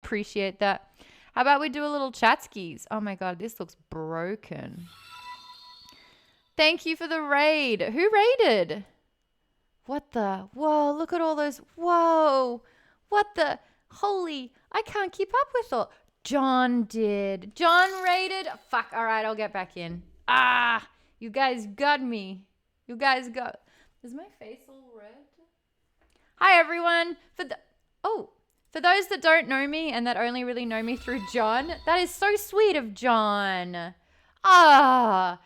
Appreciate that. How about we do a little chat skis? Oh my God, this looks broken. Thank you for the raid. Who raided? What the? Whoa, look at all those. Whoa. What the? Holy, I can't keep up with all. John did. John raided. Fuck, all right, I'll get back in. Ah, you guys got me. You guys got. Is my face all red? Hi, everyone. For those that don't know me and that only really know me through John, that is so sweet of John. My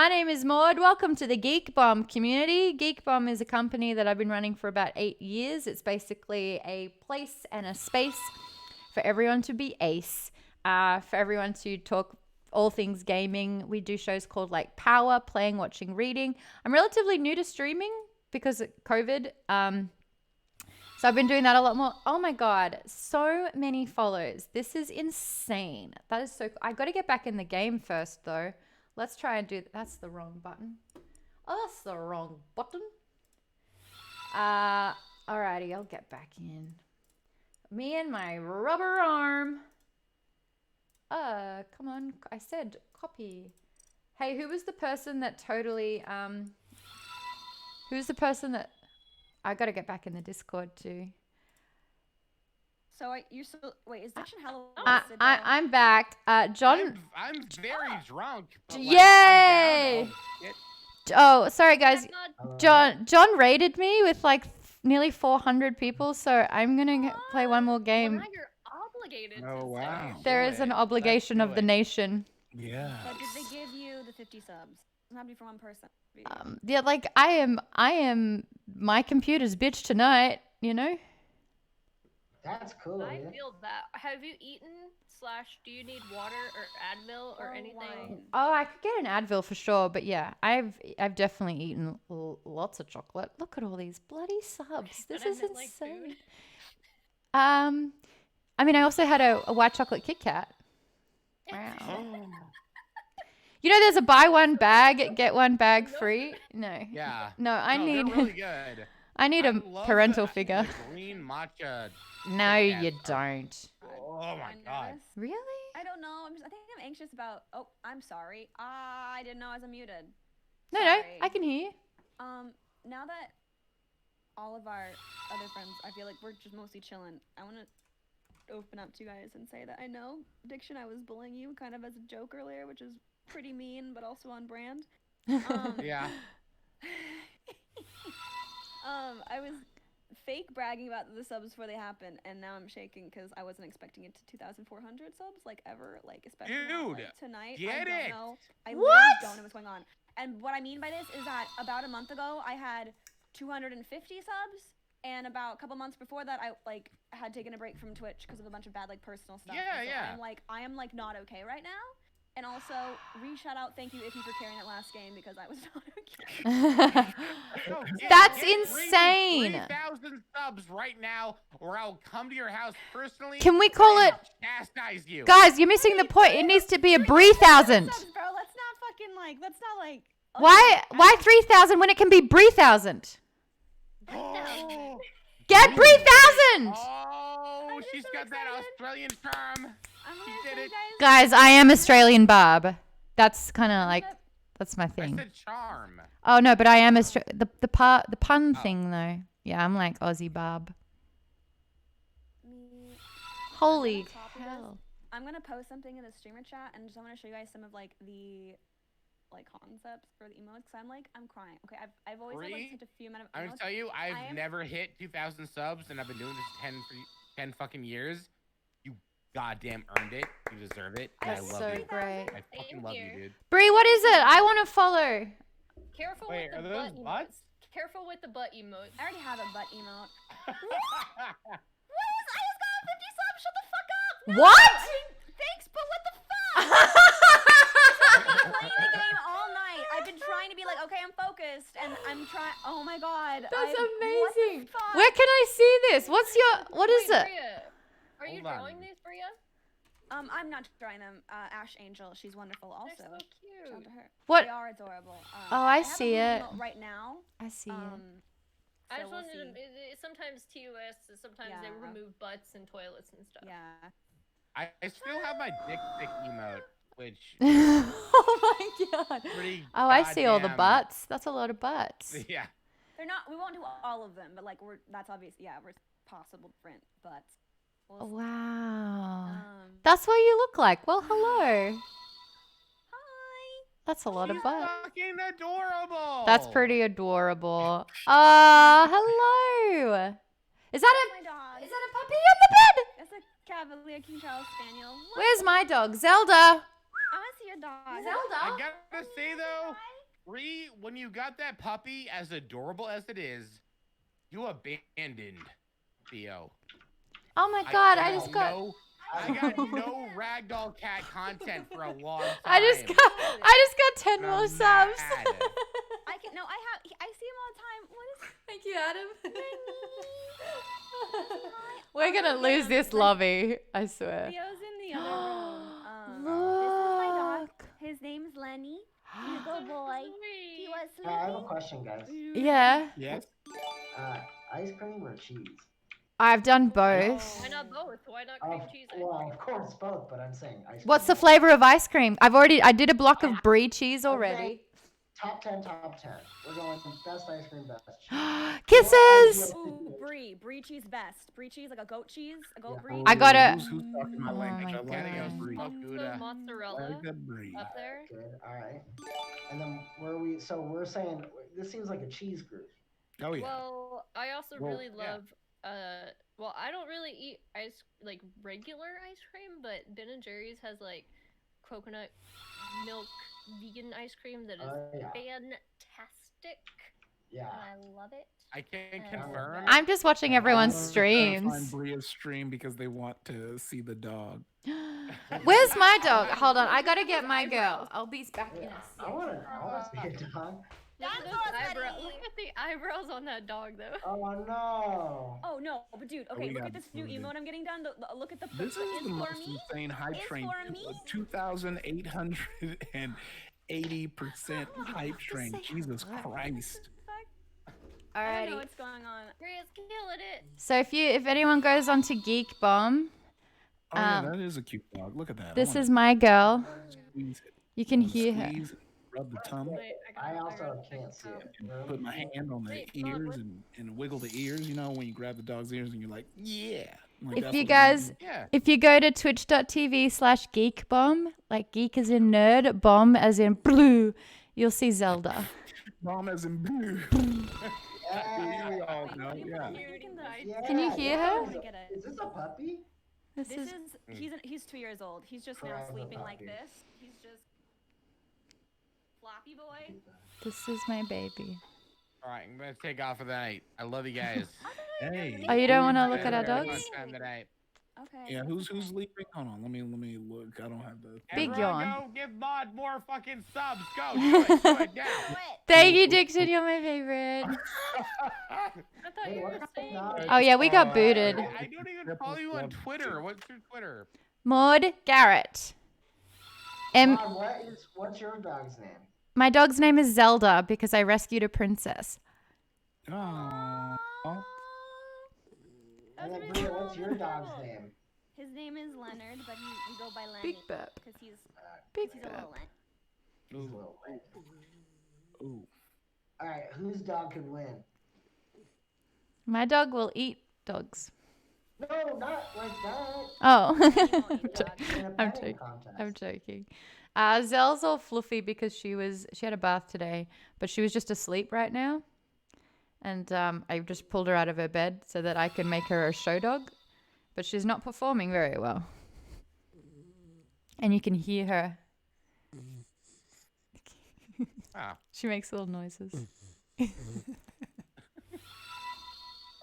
name is Maude. Welcome to the Geek Bomb community. Geek Bomb is a company that I've been running for about 8 years. It's basically a place and a space for everyone to be ace, for everyone to talk all things gaming. We do shows called like Power, Playing, Watching, Reading. I'm relatively new to streaming because of COVID. So I've been doing that a lot more. Oh my God, so many follows. This is insane. That is so cool. I got to get back in the game first though. Let's try and do that. That's the wrong button. Oh, that's the wrong button. Alrighty, I'll get back in. Me and my rubber arm. Come on. I said copy. Hey, who was the person that totally, who's the person that, I got to get back in the Discord too. So you're still, wait, is Diction Hello? I'm back. John. I'm very drunk. Yay! Oh, sorry guys. John raided me with like nearly 400 people, so I'm gonna play one more game. Well, now you're obligated. Oh wow. There is an obligation of the nation. Yeah. But did they give you the 50 subs? It have to be for one person. Yeah, like I am my computer's bitch tonight, you know? That's cool. I feel that. Have you eaten / do you need water or Advil or anything? Wine. Oh, I could get an Advil for sure, but yeah, I've definitely eaten lots of chocolate. Look at all these bloody subs. This is insane. I mean, I also had a white chocolate Kit Kat. Wow. You know, there's a buy one bag, get one bag free. No. Yeah. No, I need. They're really good. I need a parental figure. Green matcha. No, you don't. Oh my God. Really? I don't know. I think I'm anxious about. Oh, I'm sorry. I didn't know I was unmuted. No, Sorry. I can hear you. Now that all of our other friends, I feel like we're just mostly chilling. I want to open up to you guys and say that I know, Diction, I was bullying you kind of as a joke earlier, which is pretty mean, but also on brand. Yeah. I was fake bragging about the subs before they happened, and now I'm shaking because I wasn't expecting it to 2,400 subs, like ever, like especially Dude, like, tonight. get I don't it. know. I What? literally don't know what's going on. And what I mean by this is that about a month ago, I had 250 subs, and about a couple months before that, I like had taken a break from Twitch because of a bunch of bad like personal stuff. Yeah, and so yeah. I am like not okay right now. And also, shout out, thank you, Iffy, for carrying that last game because I was not okay. That's Get insane. 3,000 subs right now, or I'll come to your house personally. Can we call and it? Chastise you. Guys, you're missing the point. It needs to be a Bree 1,000. Subs, bro, let's not fucking like, let's not like. Why 3,000 when it can be Bree 1,000? Oh, Get Bree 1,000. oh she's so got that excited. Australian charm. I'm She gonna did show you it. guys. Guys, I am Australian Barb. That's kind of like, that's my I thing. said charm. Oh no, but I am the pun thing though. Yeah, I'm like Aussie Barb. Holy On top of this, hell. I'm gonna post something in the streamer chat, and just I want to show you guys some of like the concepts for the emotes. Cause I'm crying. Okay, I've always had like Bree, such a few amount of I'm emotes. gonna tell you, I've never hit 2,000 subs, and I've been doing this 10 fucking years. You goddamn earned it. You deserve it. And I That's love so you. great. I fucking love you, dude. Bree, what is it? I want to follow. Careful Wait, with are the those butt butts? emotes. Careful with the butt emote. I already have a butt emote. I just got 50 subs. Shut the fuck up. No, What? Thanks, but what the fuck? I've been playing the game all night. I've been trying to be like, okay, I'm focused, and I'm trying. Oh my god. That's What amazing. the fuck? Where can I see this? What is Wait, it? Bria, are you Hold on. drawing these, Bria? I'm not trying them. Ash Angel, she's wonderful also. They're so Shout out cute. to her. What? They are adorable. Oh, I have a see blue it. emote right now. I see it. I So just we'll wanted to. see. Sometimes TOS, sometimes they Yeah. remove butts and toilets and stuff. Yeah. I still have my dick pic emote, which Oh my god. pretty. Oh, I see all the goddamn- butts. That's a lot of butts. Yeah. They're not. We won't do all of them, but like that's obvious. Yeah, we're possible different butts. We'll see. Wow. Um. That's what you look like. Well, hello. Hi. That's a lot of She's butts. fucking adorable. That's pretty adorable. Hello. Is that My dog. a puppy on the bed? That's a Cavalier King Charles Spaniel. What? Where's my dog? Zelda. I want to see your dog. I Zelda. gotta say though, Bree, when you got that puppy, as adorable as it is, you abandoned Theo. Oh my god, I got just got no ragdoll cat content for a long time. I just got 10 And more I'm subs. mad. I can. No, I see him all the time. What is? Thank you, Adam. Hi. We're gonna lose this lobby, I swear. Theo's in the other room. This is my dog. Look. His name's Lenny. He's a good boy. He was I have a sleeping. question, guys. Yeah, Yes. Ice cream or cheese? I've done both. Why not both? Why not cream cheese? ice Well, cream? of course both, but I'm saying ice cream. What's the flavor of ice cream? I did a block of brie cheese already. Top 10, top 10. We're going best ice cream, best cheese. Kisses! Ooh, brie cheese best. Brie cheese, like a goat cheese, a goat Yeah. brie. I got a- Who's talking my Oh language? my I like God. that brie. Oh, The Gouda. mozzarella I like that brie. up there. Good, alright. And then we're saying, this seems like a cheese group. Oh yeah. Well, I also Well, really yeah. love. Well, I don't really eat regular ice cream, but Ben and Jerry's has like coconut milk vegan ice cream that is Yeah. fantastic. Yeah. And I love it. I can Uh, confirm. I'm just watching everyone's I'm trying to find streams. Bria's stream because they want to see the dog. Where's my dog? Hold on, I gotta get my girl. I'll be back in a I wanna see a dog. Look at, those Dinosaurs, look at the eyebrows on that dog, though. Oh no. Oh no, but dude, Oh, okay, we look got at this new booted. emote I'm getting done. Look at the. This is it's the for most me. insane hype It's train. for me. 2,880% hype train. say Jesus hello. Christ. I don't know Alrighty. what's going on. Maria's killing it. So if anyone goes on to Geek Bomb, Oh yeah, Um, that is a cute dog. Look at that. this is my girl. Squeeze it. You can I wanna hear her. squeeze it, rub the tongue, Wait, I got also it. can't see it. and put my hand on the Wait, Mom, ears what- and wiggle the ears. You know when you grab the dog's ears and you're like, yeah. Like, If that's you what guys Yeah. If you go to twitch.tv/geekbomb, like geek as in nerd, bomb as in blue, you'll see Zelda. Mom as in blue. Yeah. We all know, Wait, yeah. Can you hear her? I get it. Is this a puppy? This This is is he's 2 years old. He's just now Forever sleeping like puppy. this. He's just floppy boy. this is my baby. All right, I'm gonna take off for the night. I love you guys. Hey. Oh, you don't want to who's look at our there? dogs? Fun time tonight. Okay. Yeah, who's leaving? Hold on, let me look. I don't have the. Big Everyone yawn. Go give Maude more fucking subs. Go do it now. Thank you, Dixon. You're my favorite. I thought Hey, you what were the saying. fuck? Oh yeah, we got booted. I don't even follow you on Twitter. What's your Twitter? Maude Garrett. Mom, what's your dog's name? My dog's name is Zelda because I rescued a princess. Oh. And then Bria, what's your dog's name? His name is Leonard, but we go by Lenny Big burp. because he's Big he's a little burp. Len. He's a little late. Ooh. Alright, whose dog could win? My dog will eat dogs. No, not like that. Oh. He won't eat dog. In a I'm petting joking. contest. I'm joking. Zelle's all fluffy because she had a bath today, but she was just asleep right now. And I just pulled her out of her bed so that I can make her a show dog. But she's not performing very well. And you can hear her. Ah, She makes little noises. all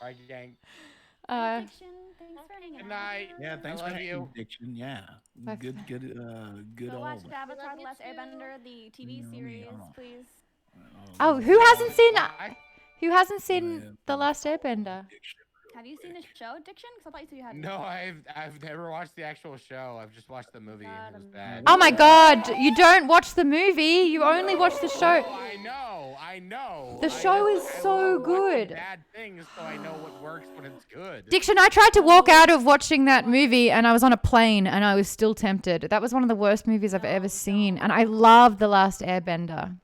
right, gang. Addiction, thanks for hanging Good out. night. Yeah, thanks I for love having you. Addiction. Yeah. Bye. Good Go watch old. Avatar: The you Last too. Airbender, the TV Yeah, let me- series, hold on. please. Oh, who hasn't seen Bye. Who hasn't seen Yeah. The Last Airbender? Addiction Have you seen the show, Diction? Because I thought you said you hadn't. No, I've never watched the actual show. I've just watched the movie. It was bad. Oh my god, you don't watch the movie, you only watch the show. Oh, I know. The show is so love watching good. Bad things, so I know what works when it's good. Diction, I tried to walk out of watching that movie and I was on a plane and I was still tempted. That was one of the worst movies I've ever seen. And I love The Last Airbender.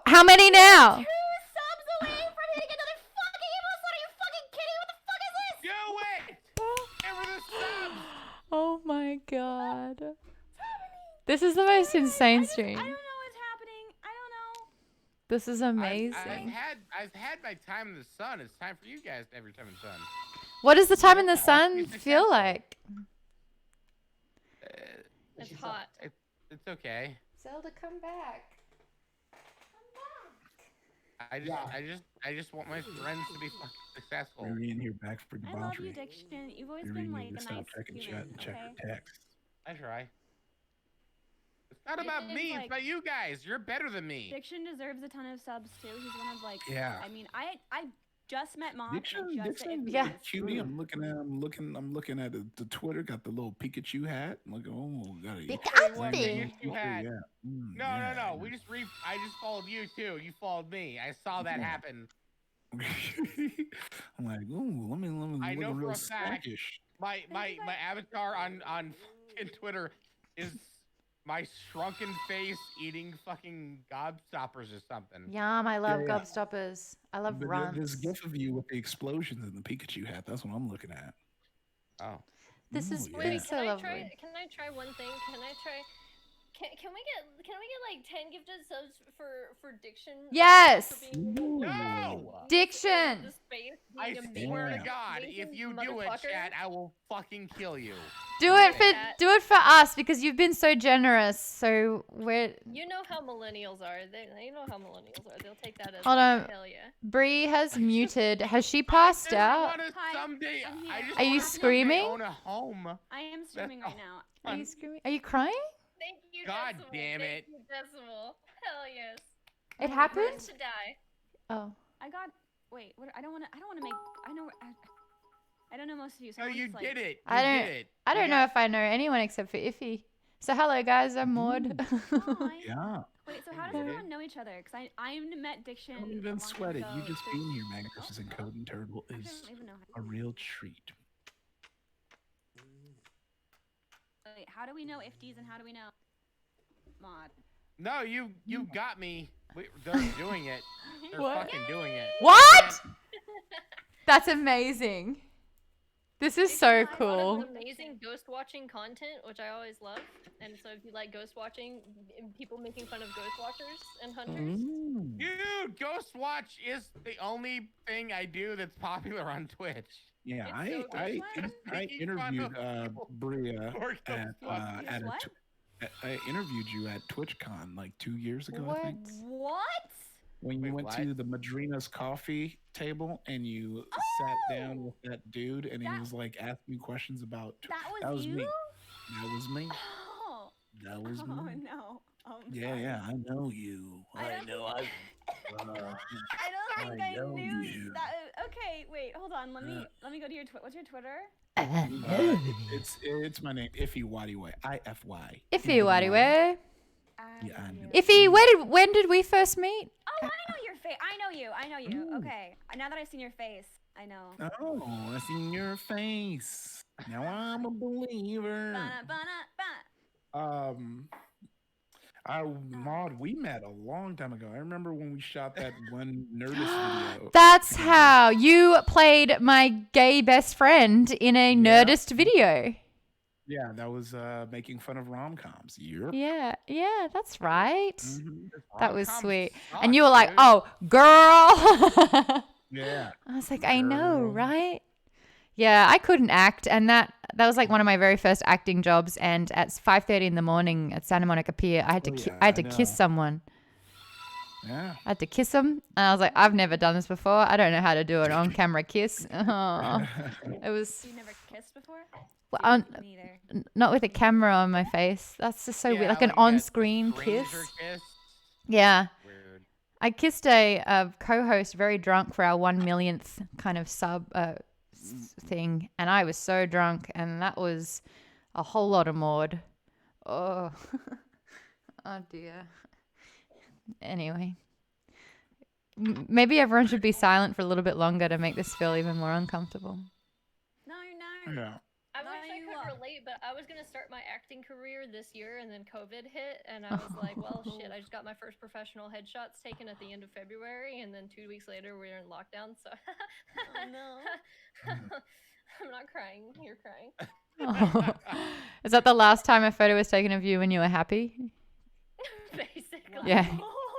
How many now? 2 subs away from hitting another fucking emote. Are you fucking kidding? What the fuck is this? Do it! Give her the subs! Oh my god. This is the most insane stream. I don't know what's happening. I don't know. This is amazing. I've had my time in the sun. It's time for you guys to have your time in the sun. What does the time in the sun feel like? It's hot. It's okay. Zelda, come back. I just want my friends to be fucking successful. We're in here back for I love you, debauchery. Diction. You've always We been need like to a stop nice checking chat human, and check okay? the text. I try. It's not about me. It's about you guys. You're better than me. Diction deserves a ton of subs too. He's one of like. Yeah. I mean, I just met Maude. Dixon, Yeah. cutie. I'm looking at the Twitter. Got the little Pikachu hat. I'm looking, got a Pikachu hat. Yeah. No. I just followed you too. You followed me. I saw that happen. I'm like, ooh, let me. I know looking for real a fact. sluggish. My avatar on fucking Twitter is my shrunken face eating fucking gobstoppers or something. Yum, I love Yeah. gobstoppers. I love But runts. this gif of you with the explosions and the Pikachu hat. That's what I'm looking at. Oh. This is Ooh, really yeah. so lovely. Can I try one thing? Can we get like 10 gifted subs for Diction? Yes! For being No! Diction! the space, I being swear to amazing, God, amazing if you do it, motherfucker. chat, I will fucking kill you. Do it for us because you've been so generous. So we're You know how millennials are. They know how millennials are. They'll take that as Hold like, on. hell yeah. Bree has muted. Has she passed out? Hi, Someday, I'm here. I just Are you wanna screaming? own a home. I am streaming right now. Are you screaming? Are you crying? Thank you, God Decimal. damn Thank it. you, Decimal. Hell yes. It Ready happened? to die. Oh. I got. Wait. What? I don't want to make. I don't know most of you. So No, I'm you just, like, did it. I You don't- did it. I You don't know got- if I know anyone except for Iffy. So hello guys, I'm Maude. Hi. Yeah. Wait. So how does Mhm. everyone know each other? Because I met Diction. Don't a even long sweat it. time You ago. just being here, Magnificent and Code and Turtle, I is don't even know. a real treat. Wait, how do we know IFTs and how do we know Maude? No, you got me. They're doing it. They're What? fucking doing it. What? That's amazing. This is so I love cool. Amazing ghost watching content, which I always love. And so if you like ghost watching, people making fun of ghost watchers and hunters. Mm. Dude, Ghost Watch is the only thing I do that's popular on Twitch. Yeah, It's I so I good. I Making fun interviewed of people Bria for Ghost at Watch. at a What? I interviewed you at TwitchCon like 2 years ago, I think. What? When you Wait, went what? to the Madrina's coffee table and you sat down with that dude and he That- was like asking you questions about That was, me. you? That was me. Oh. That was Oh me. no. Oh, I'm Yeah, sorry. yeah, I know you. I I don't know. I I don't think I I know knew you. that. Okay, wait, hold on. Let me go to your What's your Twitter? it's my name, Iffy Wadiway. IFY. Iffy, what do you wear? Yeah, I know. Iffy, when did we first meet? Oh, I know your face. I know you. I know you. Ooh. Okay. Now that I've seen your face, I know. Oh, I seen your face. Now I'm a believer. Bana. Maude, we met a long time ago. I remember when we shot that one Nerdist video. That's how you played my gay best friend in a Nerdist video. Yeah, that was making fun of rom-coms. Yep. Yeah, that's right. Mhm. That was Rom-coms sweet. suck, And you were like, dude. oh, girl. Yeah. I was like, I know, Girl. right? Yeah, I couldn't act, and that was like one of my very first acting jobs. And at 5:30 in the morning at Santa Monica Pier, I had to Oh, yeah, I had to I kiss know. someone. Yeah. I had to kiss him, and I was like, I've never done this before. I don't know how to do an on-camera kiss. Oh, it was You never kissed before? well, Me either. not with a camera on my face. That's just so weird, Yeah, like an that on-screen kiss. stranger kiss. Yeah. Weird. I kissed a co-host very drunk for our 1 millionth kind of sub thing, and I was so drunk, and that was a whole lot of Maude. Oh, oh dear. Anyway, maybe everyone should be silent for a little bit longer to make this feel even more uncomfortable. No, you're not. Yeah. I No, wish I you could are. relate, but I was gonna start my acting career this year, and then COVID hit, and I was like, well, shit. I just got my first professional headshots taken at the end of February, and then 2 weeks later we were in lockdown. So, Oh, no. I'm not crying. You're crying. Oh. Is that the last time a photo was taken of you when you were happy? Basically. Yeah.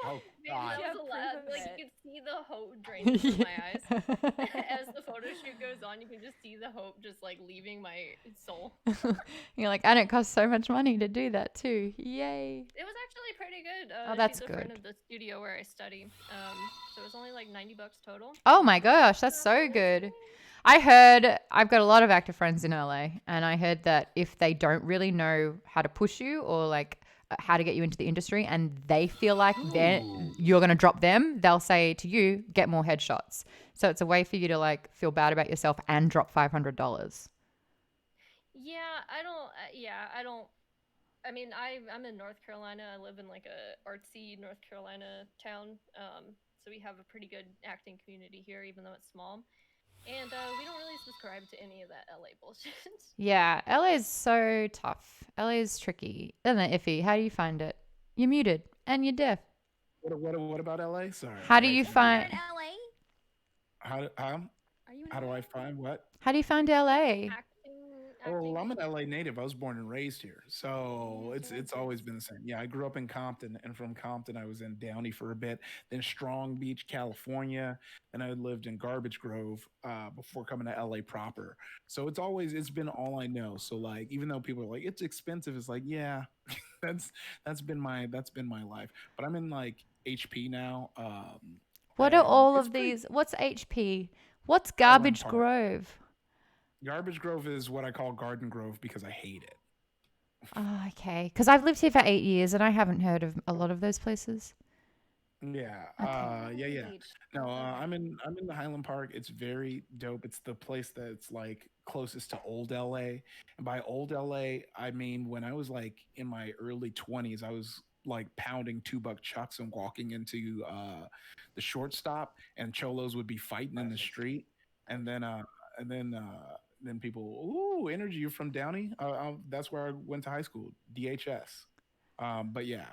Oh Maybe God. that was You the have last. proof of Like it. you could see the hope draining from my eyes as the photo shoot goes on. You can just see the hope just like leaving my soul. You're like, and it costs so much money to do that too. Yay. It was actually pretty good. Oh, that's she's a friend good. of the studio where I study. So it was only like $90 total. Oh my gosh, that's so good. I heard, I've got a lot of actor friends in LA, and I heard that if they don't really know how to push you or like how to get you into the industry, and they feel like you're going to drop them, they'll say to you, get more headshots. So it's a way for you to like feel bad about yourself and drop $500. Yeah, I don't. I don't. I mean, I'm in North Carolina. I live in like a artsy North Carolina town. So we have a pretty good acting community here, even though it's small. And we don't really subscribe to any of that LA bullshit. Yeah, LA is so tough. LA is tricky. Isn't it, Iffy? How do you find it? You're muted and you're deaf. What about LA? Sorry. How do you You're find in LA? How Are you in how do LA? I find what? how do you find LA? Oh, I'm an LA native. I was born and raised here, so it's always been the same. Yeah, I grew up in Compton, and from Compton, I was in Downey for a bit, then Strong Beach, California, and I lived in Garbage Grove before coming to LA proper. So it's been all I know. So like, even though people are like it's expensive, it's like yeah, that's been my life. But I'm in like HP now. What are and all it's of pretty- these? What's HP? What's Highland Garbage Park. Grove? Garbage Grove is what I call Garden Grove because I hate it. Oh, okay. Because I've lived here for 8 years and I haven't heard of a lot of those places. Yeah. Okay. Yeah. Beach. No, I'm in the Highland Park. It's very dope. It's the place that's like closest to old LA. And by old LA, I mean when I was like in my early 20s, I was like pounding $2 chucks and walking into the shortstop, and cholos would be fighting in the street, and then people, ooh, energy, you're from Downey? That's where I went to high school, DHS. But yeah,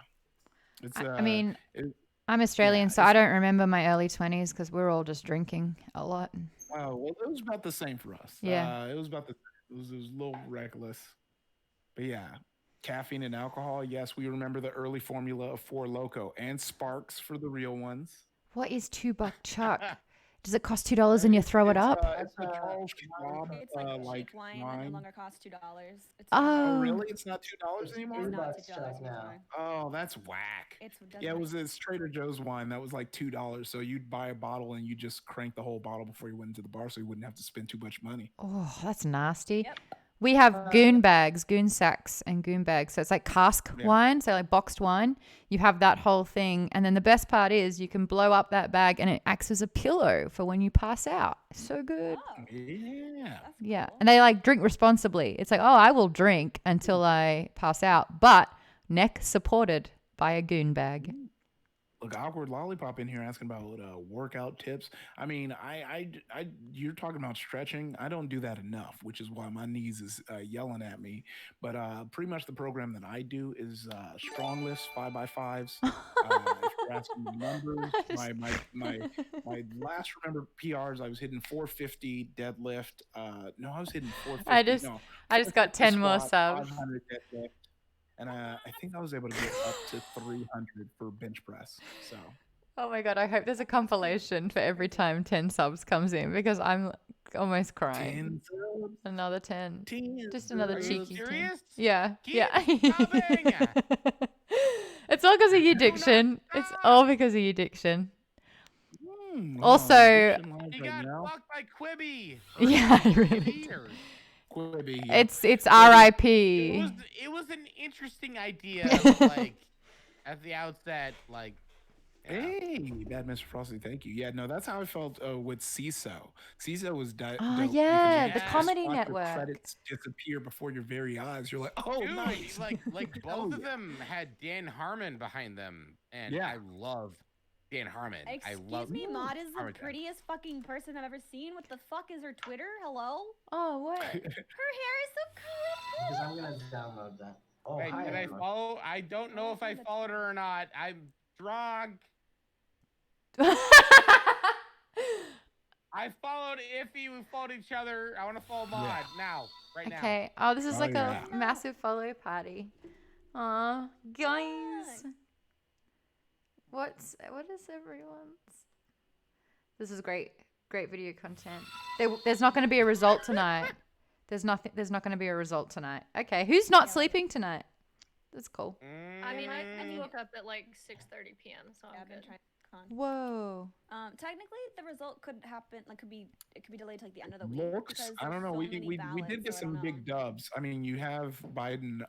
it's I mean, it, I'm Australian, yeah, so I don't remember my early 20s because we're all just drinking a lot. oh, well, it was about the same for us. Yeah. It was about it was a little reckless. But yeah, caffeine and alcohol. Yes, we remember the early formula of Four Loco and Sparks for the real ones. What is $2 chuck? Does it cost $2 and you throw it up? It's a Charles Schwab, It's like like cheap wine that no longer costs $2. It's Oh, Oh. really? It's not $2 anymore? It's not $3 $2 check now. anymore. Oh, that's whack. Doesn't Yeah, it make was this Trader Joe's wine that was like $2. So you'd buy a bottle and you just crank the whole bottle before you went into the bar, so you wouldn't have to spend too much money. Oh, that's nasty. Yep. We have goon bags, goon sacks, and goon bags. So it's like cask wine, so like boxed wine. You have that whole thing. And then the best part is you can blow up that bag and it acts as a pillow for when you pass out. So good. Oh, Yeah. that's Yeah. cool. And they like drink responsibly. It's like, oh, I will drink until I pass out, but neck supported by a goon bag. Look, awkward lollipop in here asking about workout tips. I mean, you're talking about stretching. I don't do that enough, which is why my knees is yelling at me. But pretty much the program that I do is strong lifts, 5x5s. If you're asking the numbers, my last remembered PRs, I was hitting 450 deadlift. No, I was hitting 450. I just got 10 more squat, subs. 500 deadlift. And I think I was able to get up to 300 for bench press. So Oh my God. I hope there's a compilation for every time 10 subs comes in because I'm almost crying. 10 subs. Another 10. 10 Just another subs. cheeky 10. serious? Yeah. Keep Yeah. subbing. It's all because of your Do not diction. It's stop. all because of your diction. Well, Also- addiction live He right got now. fucked by Quibi. Yeah, I really did. Years. Quibi, yeah. It's It R.I.P. was an interesting idea, but, like at the outset, like Hey, Bad Mr. Frosty, thank you. Yeah, no, that's how I felt with CISO. CISO was Oh dope because yeah, you the just comedy watch the network. credits disappear before your very eyes. You're like, oh, Dude, nice. like Hell both of yeah. them had Dan Harmon behind them, and Yeah. I love Dan Harmon. I love Excuse me, Maude is the Harmon. prettiest fucking person I've ever seen. What the fuck is her Twitter? Hello? Oh what? Her hair is so curly. Because I'm gonna download that. Oh, Wait, hi did I everyone. follow? I don't know I if I found the followed Twitter. her or not. I'm drunk. I followed Iffy. We followed each other. I want to follow Maude now, right now. Okay. Oh, this is Oh, like yeah. a massive follow party. Aw, guys. What is everyone's? This is great. Great video content. There's not going to be a result tonight. There's not going to be a result tonight. Okay. Who's not sleeping tonight? That's cool. I mean, I Mm, woke up at like 6:30 p.m., so Yeah, I'm I've been good. trying con. Whoa. Technically, the result could happen. Like, it could be delayed to like the end of the week. Looks, because I don't there's know. so We many we ballots, did get so I some don't big know. dubs. I mean, you have Biden.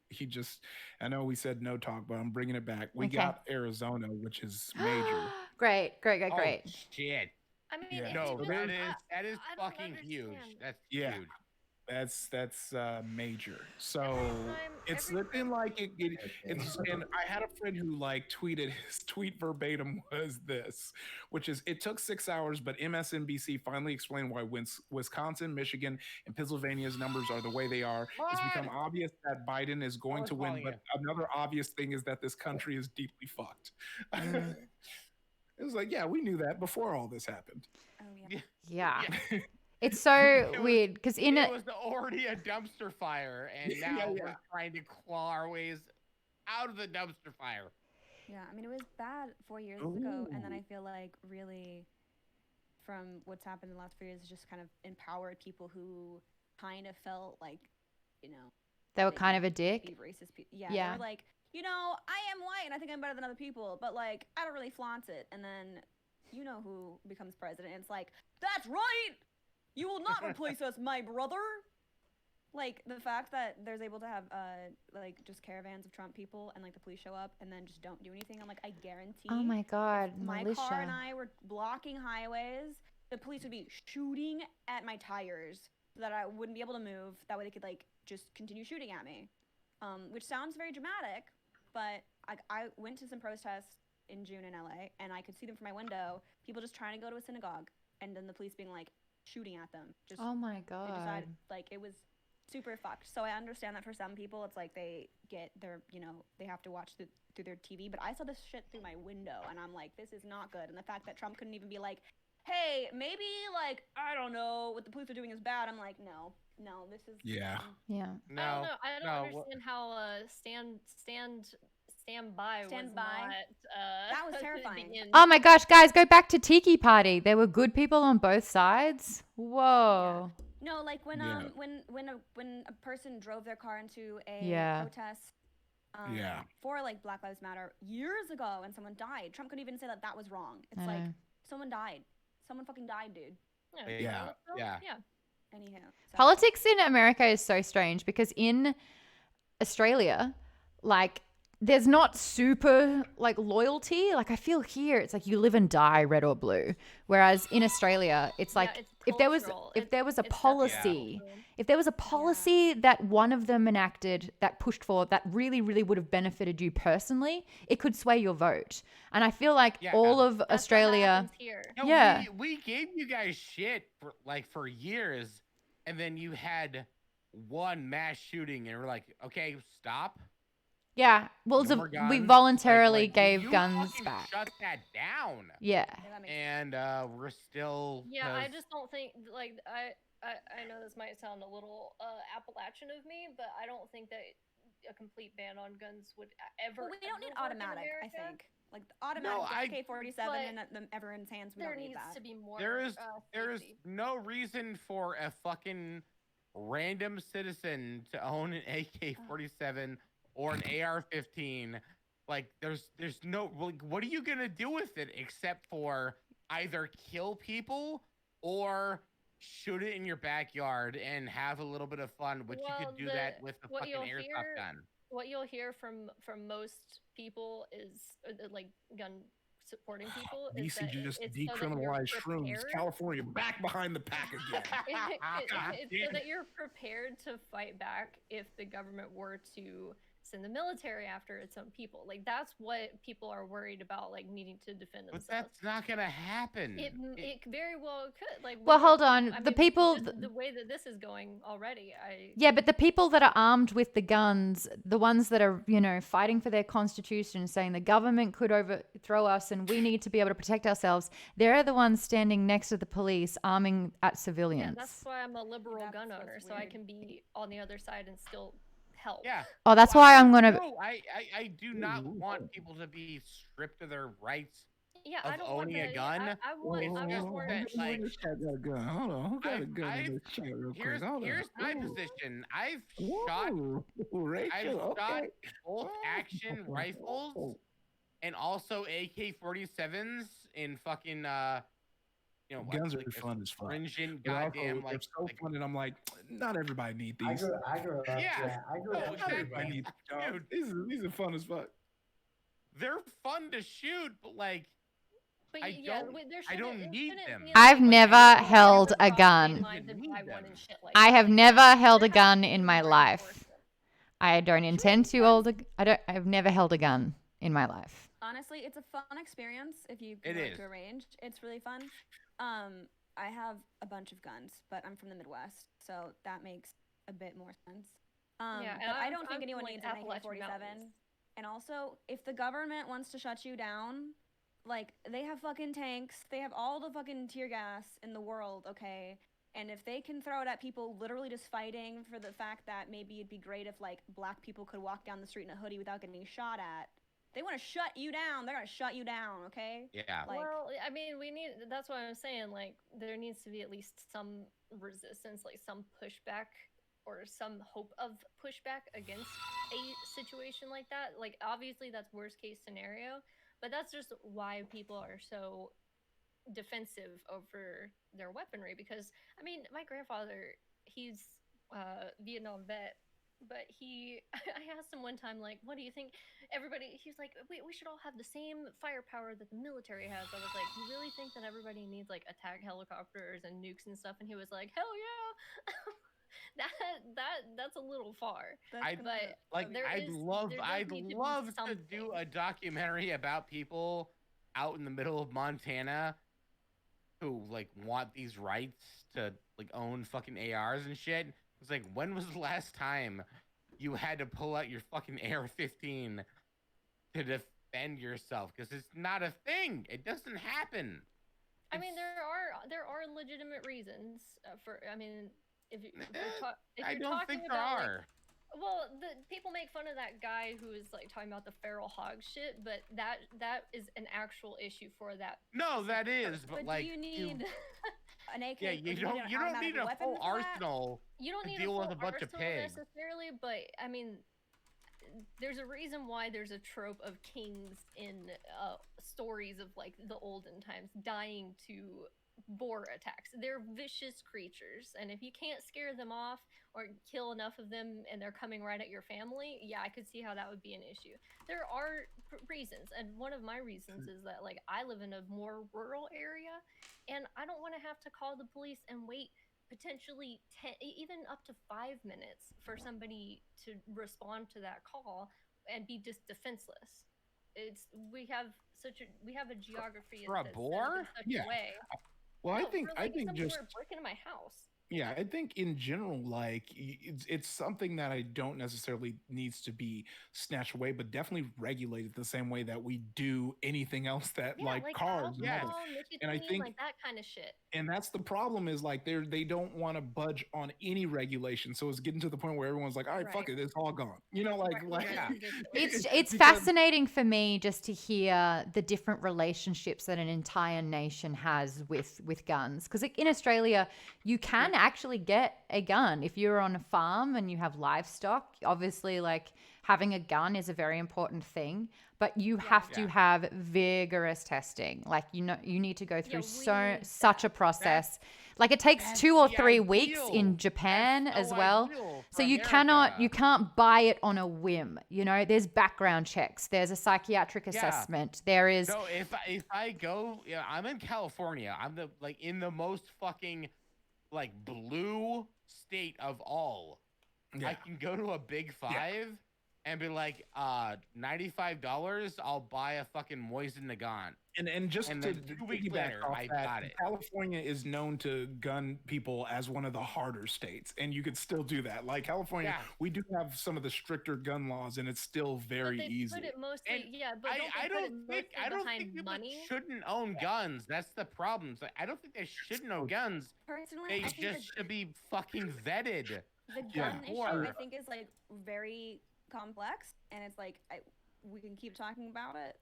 He just. I know we said no talk, but I'm bringing it back. We Okay. got Arizona, which is major. Great. oh Great. shit! I mean, Yeah. it's No, just, that I is don't fucking huge. understand. That's Yeah. huge. That's major. So it's every looking like it's Okay. and I had a friend who like tweeted his tweet verbatim was this, which is it took 6 hours, but MSNBC finally explained why Wisconsin, Michigan, and Pennsylvania's numbers are the way they are. It's become Maude! obvious that Biden is going was to win, calling but another obvious thing is that this country is deeply fucked. Mm. It was like, yeah, we knew that before all this happened. Oh yeah. Yeah. Yeah. It's so It was- weird because in It it. was already a dumpster fire, and Yeah, now yeah. we're trying to claw our ways out of the dumpster fire. Yeah, I mean, it was bad 4 years ago, and then Ooh. I feel like really, from what's happened in the last 4 years, it's just kind of empowered people who kind of felt like, you know, They were they kind could of a dick. be racist people. Yeah, Yeah. they were like, I am white and I think I'm better than other people, but like, I don't really flaunt it. And then, you know who becomes president? And it's like, that's right! You will not replace us, my brother! Like, the fact that there's able to have, like, just caravans of Trump people and, like, the police show up and then just don't do anything. I'm like, I guarantee. Oh my god, if my militia. car and I were blocking highways, the police would be shooting at my tires so that I wouldn't be able to move. That way they could, like, just continue shooting at me. Which sounds very dramatic, but I went to some protests in June in LA, and I could see them from my window. People just trying to go to a synagogue, and then the police being, like, shooting at them. Just Oh my they god. decided, like, it was super fucked. So I understand that for some people, it's like they get their, they have to watch through their TV. But I saw this shit through my window, and I'm like, this is not good. And the fact that Trump couldn't even be like, hey, maybe, like, I don't know, what the police are doing is bad. I'm like, no, this is. Yeah. Yeah. No, I don't know. I don't no, understand how stand by Stand was by? not. That was the terrifying. end. Oh my gosh, guys, go back to Tiki Party. There were good people on both sides. Whoa. No, like when Yeah. when a person drove their car into a Yeah. protest. Yeah. For like Black Lives Matter years ago, and someone died. Trump couldn't even say that was wrong. It's I like know. someone died. Someone fucking died, dude. Yeah. So, Yeah. Anyhow. So. Politics in America is so strange because in Australia, like, there's not super like loyalty. Like, I feel here it's like you live and die red or blue. Whereas in Australia, it's like it's if there was cultural. a It's definitely policy, cultural. if there was a policy that one of them enacted that pushed for that really, really would have benefited you personally, it could sway your vote. And I feel like Yeah. all of That's what Australia. happens here. No, Yeah. we gave you guys shit for years, and then you had one mass shooting, and we're like, okay, stop. Yeah, well, No more we guns. voluntarily Like, gave you guns fucking back. Shut that down. Yeah. Yeah, that makes And we're still. Yeah, I 'cause- just don't think like I know this might sound a little Appalachian of me, but I don't think that a complete ban on guns would ever. Well, we don't need ever work in automatic. I America. think like the automatic I- AK-47 in everyone's hands. We There don't need needs that. to be more. There is safety. no reason for a fucking random citizen to own an AK-47 or an AR-15. Like, there's no, like, what are you gonna do with it except for either kill people or shoot it in your backyard and have a little bit of fun, which you Well, could do that with a what fucking you'll airsoft hear- gun. what you'll hear from most people is like gun supporting people is DC that just it's so that you're decriminalized shrooms. prepared. California back behind the pack again. God It's damn so it. that you're prepared to fight back if the government were to send the military after its own people. Like that's what people are worried about, like needing to defend But themselves. that's not gonna happen. It very well could. Like, Well, we hold don't- on. I The mean, people- just the way that this is going already, Yeah, but the people that are armed with the guns, the ones that are, fighting for their constitution, saying the government could overthrow us and we need to be able to protect ourselves, they're the ones standing next to the police arming at yeah, civilians. that's why I'm a liberal That's gun what's owner, so I weird. can be on the other side and still help. Yeah. Oh, that's why I'm going to... No, I do not want people to be stripped of their rights. Yeah, Of I don't want owning a that. gun? I want. It's I just want more. that, like, Who got a gun? Hold on. Who got a gun I've- in this chat real quick? Here's Hold here's on. my Ooh. position. I've shot Ooh, Rachel, shot okay. bolt action rifles and also AK-47s in fucking Guns are like, fun as fuck. stringent But also, goddamn they're like, so like fun, and I'm like, not everybody need I these. grew up. Yeah. I grew No, up. Not exactly. everybody needs Dude. these are fun as fuck. they're fun to shoot, but like But I yeah, don't- there I don't shouldn't- it need shouldn't them. be I've like, never okay, held you a cross gun. state lines and Need buy them. one and shit like I that. have Like, never there held a has gun to in be my more life. enforcement. I don't intend to hold I've never held a gun in my life. Honestly, it's a fun experience if you It like is. to arrange. It's really fun. I have a bunch of guns, but I'm from the Midwest, so that makes a bit more sense. Yeah, and but I I'm- don't think I'm anyone from, like, needs an Appalachian AK-47. Mountains. And also, if the government wants to shut you down, like they have fucking tanks, they have all the fucking tear gas in the world, okay? And if they can throw it at people literally just fighting for the fact that maybe it'd be great if like black people could walk down the street in a hoodie without getting shot at, they want to shut you down. They're gonna shut you down, okay? yeah. Like, Well, I mean, that's what I'm saying. Like, there needs to be at least some resistance, like some pushback or some hope of pushback against a situation like that. Like, obviously, that's worst case scenario, but that's just why people are so defensive over their weaponry. Because, I mean, my grandfather, he's Vietnam vet. But I asked him one time, like, what do you think? He's like, we should all have the same firepower that the military has. I was like, you really think that everybody needs, like, attack helicopters and nukes and stuff? And he was like, hell yeah. That's a little far. I'd But like there I'd is- love there does I'd need to be love to something. do a documentary about people out in the middle of Montana who like want these rights to like own fucking ARs and shit. It's like, when was the last time you had to pull out your fucking AR-15 to defend yourself? Because it's not a thing. It doesn't happen. I mean, It's- there are legitimate reasons for. I mean, if you're I you're don't talking think there about, like, are. well, the people make fun of that guy who is like talking about the feral hog shit, but that is an actual issue for that. No, that specific is, person. but but like do you need an AK? yeah, you need don't an you don't automatic need a weapon full for that? arsenal. You don't to need deal a with full a bunch of arsenal pigs. necessarily, but I mean, there's a reason why there's a trope of kings in stories of like the olden times dying to boar attacks. They're vicious creatures, and if you can't scare them off or kill enough of them and they're coming right at your family, yeah, I could see how that would be an issue. There are reasons, and one of my reasons is that like I live in a more rural area, and I don't want to have to call the police and wait potentially 10, even up to 5 minutes for somebody to respond to that call and be just defenseless. We have a geography For a that's set up boar? in such Yeah. a way. Well, No, I think for, like, just somebody were breaking into my house. yeah, I think in general, like it's something that I don't necessarily needs to be snatched away, but definitely regulated the same way that we do anything else that Yeah, like cars and alcohol, other. nicotine, And I think- like that kind of shit. And that's the problem is like they don't want to budge on any regulation. So it's getting to the point where everyone's like, all right, fuck Right. it, it's all gone. You know, like Right, like which is Yeah. ridiculous. It's because- fascinating for me just to hear the different relationships that an entire nation has with guns. Because in Australia, you can actually get a gun if you're on a farm and you have livestock. Obviously, like having a gun is a very important thing, but you have to Yeah. have vigorous testing. Like you need to go through really such a process. Like it takes That's 2 or the 3 weeks ideal. in Japan That's as so well. ideal. So for you America. can't buy it on a whim. You know, there's background checks, there's a psychiatric assessment, there is. No, if I go, yeah, I'm in California. I'm in the most fucking like blue state of all. Yeah. I can go to a Big Five and be like, $95. I'll buy a fucking Moisen Nagant. And just And to then 2 weeks piggyback later, off I that, got it. California is known to gun people as one of the harder states, and you could still do that. Like California, Yeah. we do have some of the stricter gun laws, and it's still very but they easy. put it mostly, And but I don't don't they put it think mostly I don't behind think people money? shouldn't own guns. That's the problem. It's like, I don't think they shouldn't own guns. Personally, They I think just should be fucking vetted. the Yeah. gun issue, Or- I think, is like very complex, and it's like we can keep talking about it.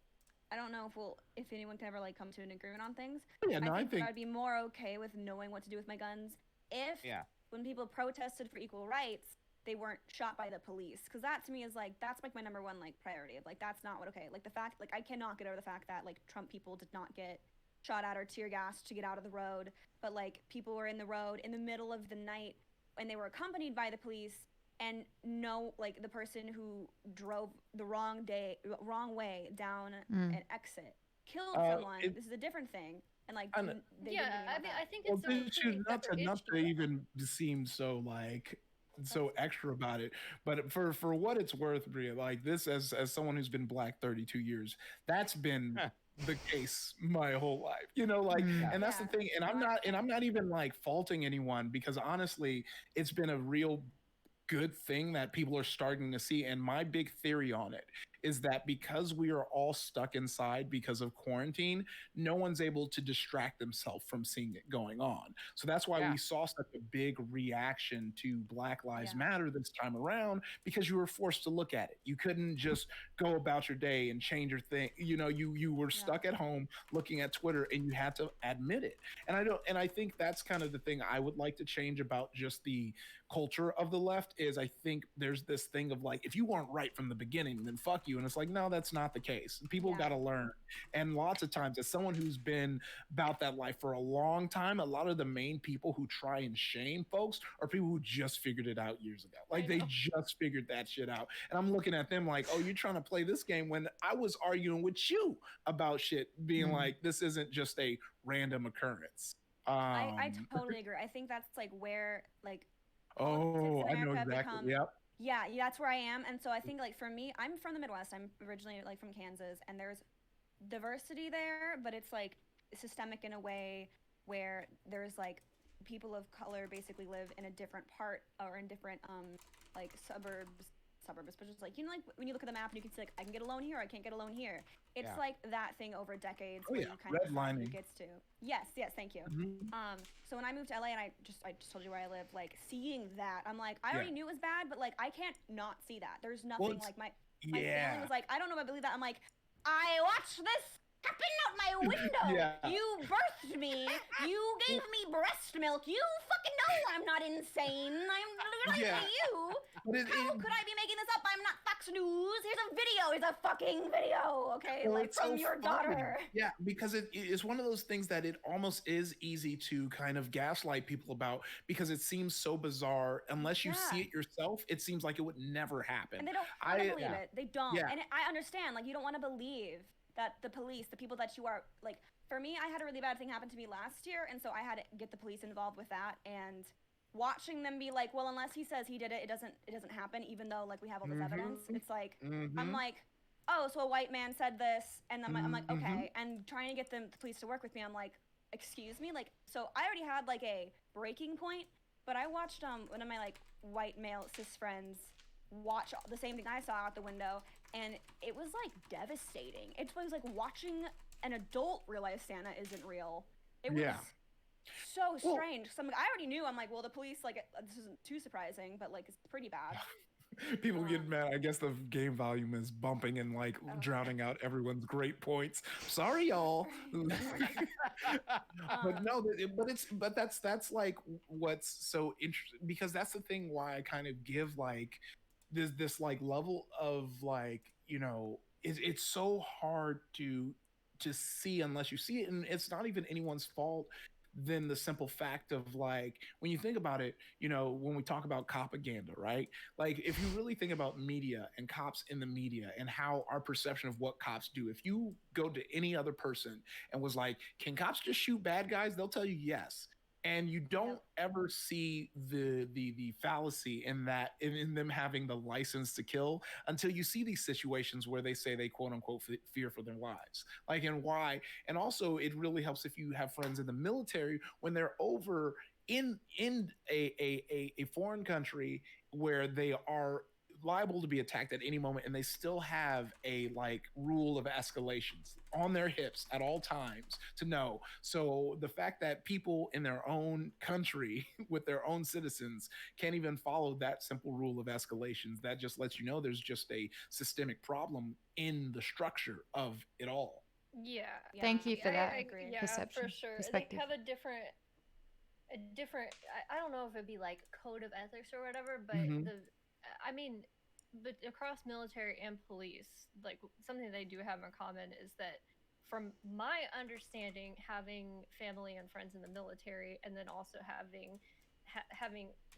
I don't know if anyone can ever like come to an agreement on things. Yeah, no, I think I'd be more okay with knowing what to do with my guns if when people protested for equal rights, they weren't shot by the police, because that to me is like that's like my number one like priority of like that's not what like the fact like I cannot get over the fact that like Trump people did not get shot at or tear gassed to get out of the road, but like people were in the road in the middle of the night and they were accompanied by the police, and no, like the person who drove the wrong way down an exit killed someone. This is a different thing, and like they didn't do that. I think Well, it's a completely not separate to issue. even seem so like so extra about it, but for what it's worth, Bria, like this as someone who's been Black 32 years, that's been the case my whole life, you know, like, and that's the thing, and I'm not even like faulting anyone, because honestly, it's been a real good thing that people are starting to see. And my big theory on it is that because we are all stuck inside because of quarantine, no one's able to distract themselves from seeing it going on. So that's why we saw such a big reaction to Black Lives Matter this time around, because you were forced to look at it. You couldn't just go about your day and change your thing. You know, you were stuck at home looking at Twitter, and you had to admit it. And I think that's kind of the thing I would like to change about just the culture of the left. Is I think there's this thing of like, if you weren't right from the beginning, then fuck you. And it's like, no, that's not the case. People got to learn. And lots of times, as someone who's been about that life for a long time, a lot of the main people who try and shame folks are people who just figured it out years ago. Like they just figured that shit out. And I'm looking at them like, oh, you're trying to play this game when I was arguing with you about shit, being like, this isn't just a random occurrence. I totally agree. I think that's like where like oh, I know exactly. Yeah, that's where I am. And so I think like for me, I'm from the Midwest. I'm originally like from Kansas, and there's diversity there, but it's like systemic in a way where there's like people of color basically live in a different part or in different like suburbs, but just like, you know, like when you look at the map and you can see like I can get a loan here, I can't get a loan here. It's like that thing over decades where you kind of who gets to. Yes, thank you. So when I moved to LA, and I just told you where I live, like seeing that, I'm like, I already knew it was bad, but like I can't not see that. There's nothing like my family was like, I don't know if I believe that. I'm like, I watched this happen out my window. You birthed me. You gave me breast milk. You fucking know I'm not insane. I'm literally you. How could I be making this up? I'm not Fox News. Here's a video. Here's a fucking video. Okay, well, like from your daughter. Yeah, because it is one of those things that it almost is easy to kind of gaslight people about, because it seems so bizarre. Unless you see it yourself, it seems like it would never happen. And they don't want to believe it. They don't. And I understand. Like, you don't want to believe that the police, the people that you are, like, for me, I had a really bad thing happen to me last year, and so I had to get the police involved with that, and watching them be like, well, unless he says he did it, it doesn't happen, even though like we have all this evidence. It's like I'm like, oh, so a white man said this, and I'm like, okay, and trying to get the police to work with me, I'm like, excuse me, like, so I already had like a breaking point, but I watched one of my like white male cis friends watch the same thing I saw out the window, and it was like devastating. It was like watching an adult realize Santa isn't real. It was so strange. So I already knew. I'm like, well, the police, like, this isn't too surprising, but like it's pretty bad. People get mad. I guess the game volume is bumping and like drowning out everyone's great points. Sorry, y'all. But no, but that's like what's so interesting, because that's the thing why I kind of give like this like level of like, you know, it's so hard to see unless you see it, and it's not even anyone's fault than the simple fact of like when you think about it, you know, when we talk about propaganda, right? Like if you really think about media and cops in the media and how our perception of what cops do, if you go to any other person and was like, can cops just shoot bad guys? They'll tell you yes. And you don't ever see the fallacy in that in them having the license to kill until you see these situations where they say they quote unquote fear for their lives, like, and why. And also it really helps if you have friends in the military when they're over in a foreign country where they are liable to be attacked at any moment, and they still have a like rule of escalations on their hips at all times to know. So the fact that people in their own country with their own citizens can't even follow that simple rule of escalations, that just lets you know there's just a systemic problem in the structure of it all. Yeah. Thank you for that agree. Yeah, perception, for sure. perspective. They have a different I don't know if it'd be like code of ethics or whatever, but I mean, but across military and police, like something they do have in common is that from my understanding, having family and friends in the military, and then also having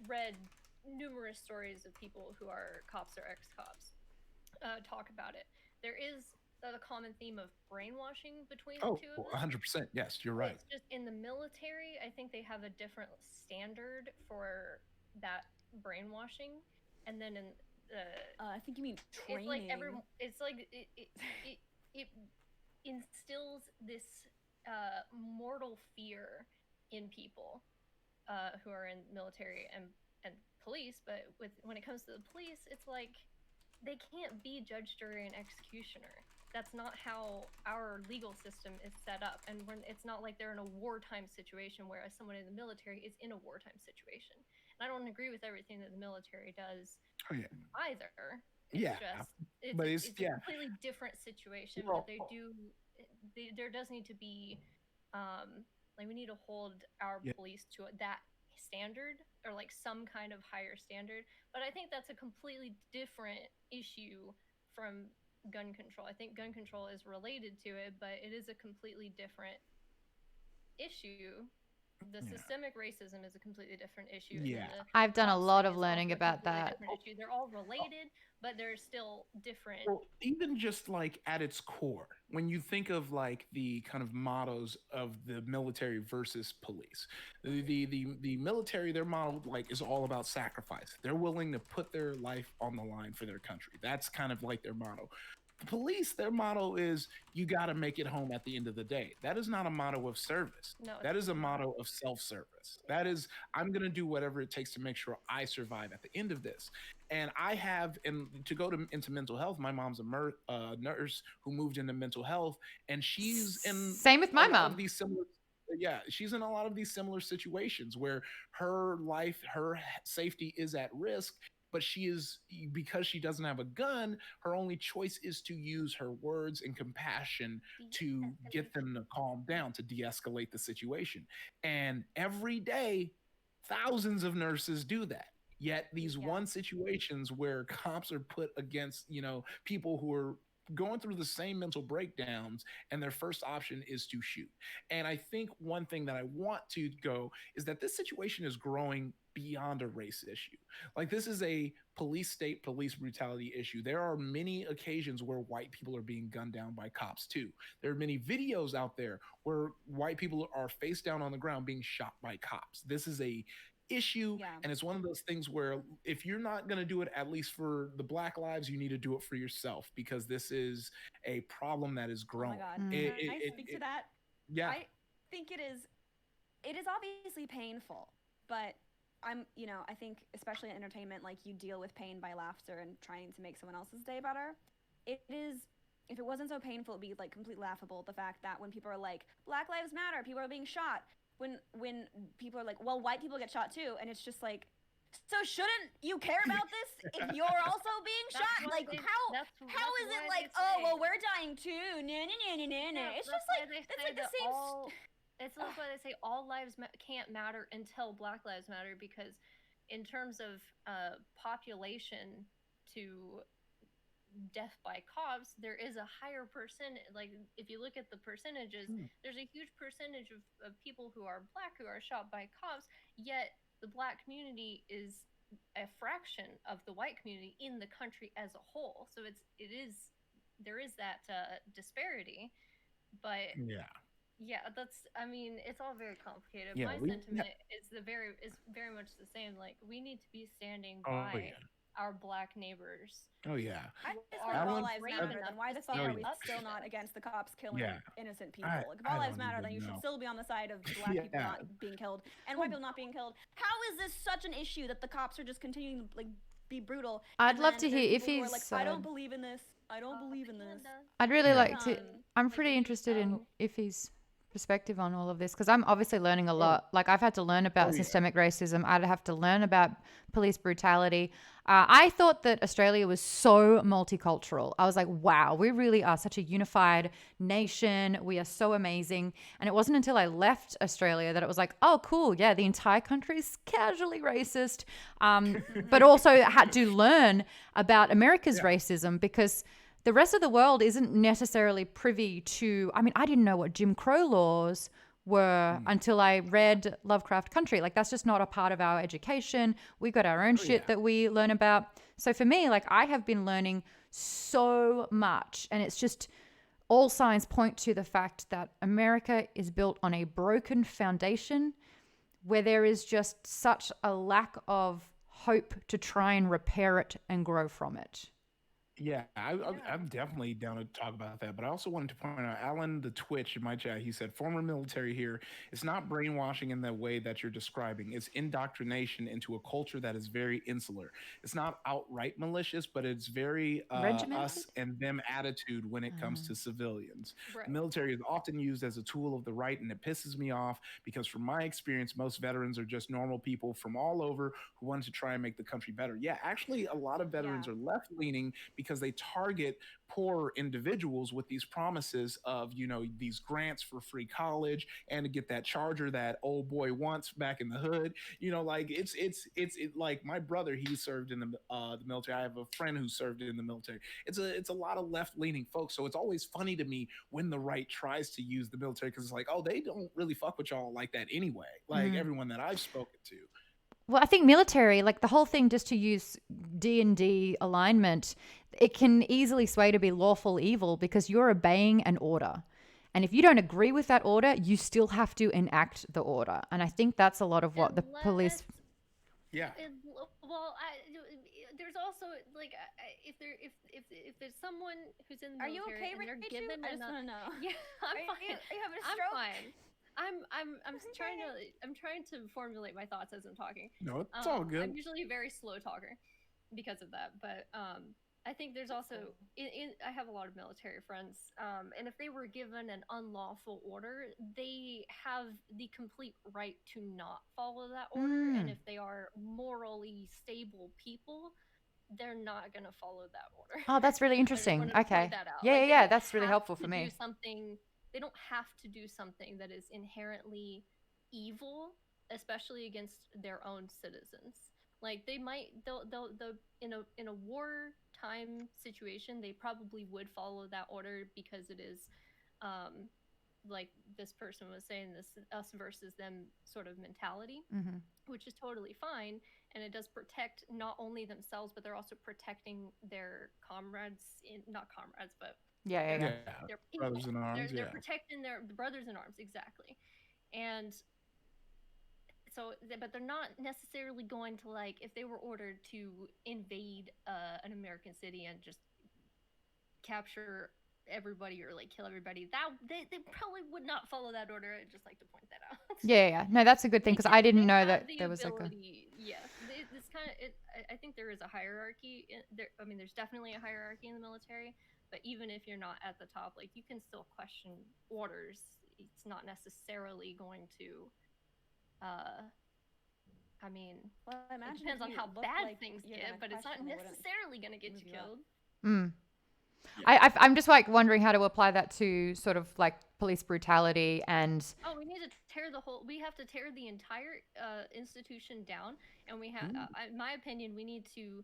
read numerous stories of people who are cops or ex-cops talk about it, there is the common theme of brainwashing between the two of them. 100%. Yes, you're right. It's just in the military, I think they have a different standard for that brainwashing, and then in the I think you mean training. It's like it instills this mortal fear in people who are in military and police. But when it comes to the police, it's like they can't be judge, jury, and executioner. That's not how our legal system is set up. And when it's not like they're in a wartime situation, whereas someone in the military is in a wartime situation. And I don't agree with everything that the military does either. It's a completely different situation, but there does need to be, like we need to hold our police to that standard, or like some kind of higher standard. But I think that's a completely different issue from gun control. I think gun control is related to it, but it is a completely different issue. The systemic racism is a completely different issue. I've done a lot of learning about that. They're all related, but they're still different. Well, even just like at its core, when you think of like the kind of mottos of the military versus police, the military, their motto like is all about sacrifice. They're willing to put their life on the line for their country. That's kind of like their motto. The police, their motto is you got to make it home at the end of the day. That is not a motto of service. No, that is a motto of self-service. That is, I'm going to do whatever it takes to make sure I survive at the end of this. And I have, and to go into mental health, my mom's a nurse who moved into mental health, and she's in same with my mom. These similar, she's in a lot of these similar situations where her life, her safety is at risk. But she is, because she doesn't have a gun, her only choice is to use her words and compassion to get them to calm down, to de-escalate the situation. And every day, thousands of nurses do that. Yet these one situations where cops are put against, people who are going through the same mental breakdowns, and their first option is to shoot. And I think one thing that I want to go is that this situation is growing beyond a race issue. Like, this is a police brutality issue. There are many occasions where white people are being gunned down by cops too. There are many videos out there where white people are face down on the ground being shot by cops. This is a issue, and it's one of those things where if you're not going to do it, at least for the Black lives, you need to do it for yourself, because this is a problem that is growing. Oh my God. Can I speak to that? Yeah. I think it is obviously painful, but I think especially in entertainment, like, you deal with pain by laughter and trying to make someone else's day better. It is, if it wasn't so painful, it'd be like completely laughable, the fact that when people are like, Black Lives Matter, people are being shot, when people are like, well, white people get shot too, and it's just like, so shouldn't you care about this if you're also being shot? Like, how is it like, oh, well, we're dying too, it's just like, it's like the same. That's why they say all lives can't matter until Black Lives Matter, because in terms of population to death by cops, there is a higher percent. Like if you look at the percentages, there's a huge percentage of people who are black who are shot by cops. Yet the black community is a fraction of the white community in the country as a whole. So there is that disparity, but Yeah. yeah, I mean, it's all very complicated. Yeah. My sentiment is very much the same. Like we need to be standing Oh by yeah. our black neighbors. Oh yeah. I just Are think if all Alan- lives brave matter, enough then why to the fuck No, are stand we yeah. up still to not them. against the cops killing Yeah. innocent people? I Like, if all I lives don't matter, then even you should know. still be on the side of black people Yeah. not being killed and white people not being killed. How is this such an issue that the cops are just continuing to like be brutal? I'd and love then to there's hear if people who are he's. like, I don't believe in this. I don't believe in this. I'd really Yeah. like to. I'm Like, pretty you- interested in oh. Iffy's perspective on all of this because I'm obviously learning a Oh. lot. Like I've had to learn about Oh, yeah. systemic racism. I'd have to learn about police brutality. I thought that Australia was so multicultural. I was like, wow, we really are such a unified nation. We are so amazing. And it wasn't until I left Australia that it was like, oh, cool. Yeah, the entire country is casually racist. But also had to learn about America's Yeah. racism because the rest of the world isn't necessarily privy to. I mean, I didn't know what Jim Crow laws were until I read Lovecraft Country. Like, that's just not a part of our education. We got our own shit yeah. that we learn about. So for me, like, I have been learning so much, and it's just all signs point to the fact that America is built on a broken foundation where there is just such a lack of hope to try and repair it and grow from it. Yeah, I'm definitely down to talk about that. But I also wanted to point out, Alan, the Twitch in my chat, he said, former military here. It's not brainwashing in the way that you're describing. It's indoctrination into a culture that is very insular. It's not outright malicious, but it's very Regimented? us and them attitude when it comes to civilians. Right. The military is often used as a tool of the right, and it pisses me off because, from my experience, most veterans are just normal people from all over who want to try and make the country better. Yeah, actually, a lot of veterans are left leaning because they target poor individuals with these promises of, these grants for free college and to get that charger that old boy wants back in the hood. Like it's like my brother, he served in the military. I have a friend who served in the military. It's a lot of left leaning folks. So it's always funny to me when the right tries to use the military because it's like, oh, they don't really fuck with y'all like that anyway. Like everyone that I've spoken to. Well, I think military, like the whole thing, just to use D&D alignment, it can easily sway to be lawful evil because you're obeying an order. And if you don't agree with that order, you still have to enact the order. And I think that's a lot of what the police. Yeah. Well, there's also like if there's someone who's in the Are you military okay, and they're Rachel? given I just enough. want to know. Yeah, I'm Are fine. you having a I'm stroke? fine. I'm trying to formulate my thoughts as I'm talking. No, it's all good. I'm usually a very slow talker because of that, but I think there's also I have a lot of military friends, and if they were given an unlawful order, they have the complete right to not follow that order. And if they are morally stable people, they're not going to follow that order. Oh, that's really I just interesting. wanted to Okay. point that out. Yeah, Like, yeah, they yeah. don't That's really have helpful to for do me. they don't have to do something that is inherently evil, especially against their own citizens. Like they'll in a wartime situation, they probably would follow that order because it is like this person was saying, this us versus them sort of mentality, which is totally fine, and it does protect not only themselves, but they're also protecting their comrades, not comrades, but Yeah. their Brothers in arms. they're protecting their brothers in arms, exactly. And so, but they're not necessarily going to, like, if they were ordered to invade an American city and just capture everybody or like kill everybody, that they probably would not follow that order. I'd just like to point that out. Yeah. No, that's a good thing because I didn't know that there was like a. This kind of it. I think there is a hierarchy. There, I mean, there's definitely a hierarchy in the military. But even if you're not at the top, like, you can still question orders. It's not necessarily going to. I mean, it depends on how bad things get, but it's not necessarily going to get you killed. I'm just like wondering how to apply that to sort of like police brutality and. Oh, we need to we have to tear the entire institution down, and we have, in my opinion, we need to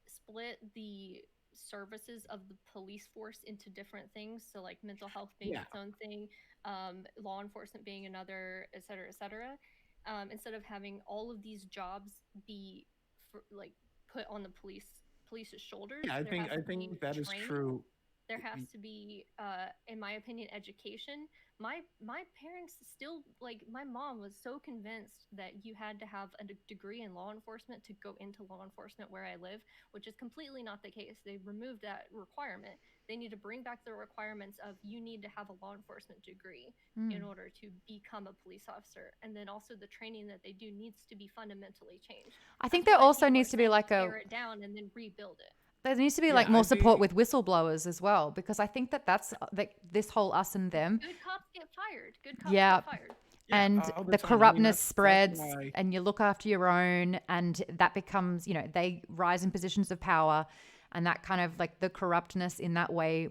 split the services of the police force into different things. So like mental health being Yeah. its own thing, law enforcement being another, et cetera, et cetera. Instead of having all of these jobs be like put on the police's shoulders, Yeah, I there think has I to be think that is training. true. There has to be, in my opinion, education. My parents still, like, my mom was so convinced that you had to have a degree in law enforcement to go into law enforcement where I live, which is completely not the case. They removed that requirement. They need to bring back the requirements of you need to have a law enforcement degree in order to become a police officer, and then also the training that they do needs to be fundamentally changed. I think That's there why also people are needs to be saying like tear it down and then rebuild it. there needs to be Yeah, like more I support think with whistleblowers as well, because I think that that's like this whole us and them. Good cops get fired. Good cops Yeah. get fired. yeah, And all the time. I mean, corruptness that's spreads why. and you look after your own, and that becomes, you know, they rise in positions of power, and that kind of like the corruptness in that way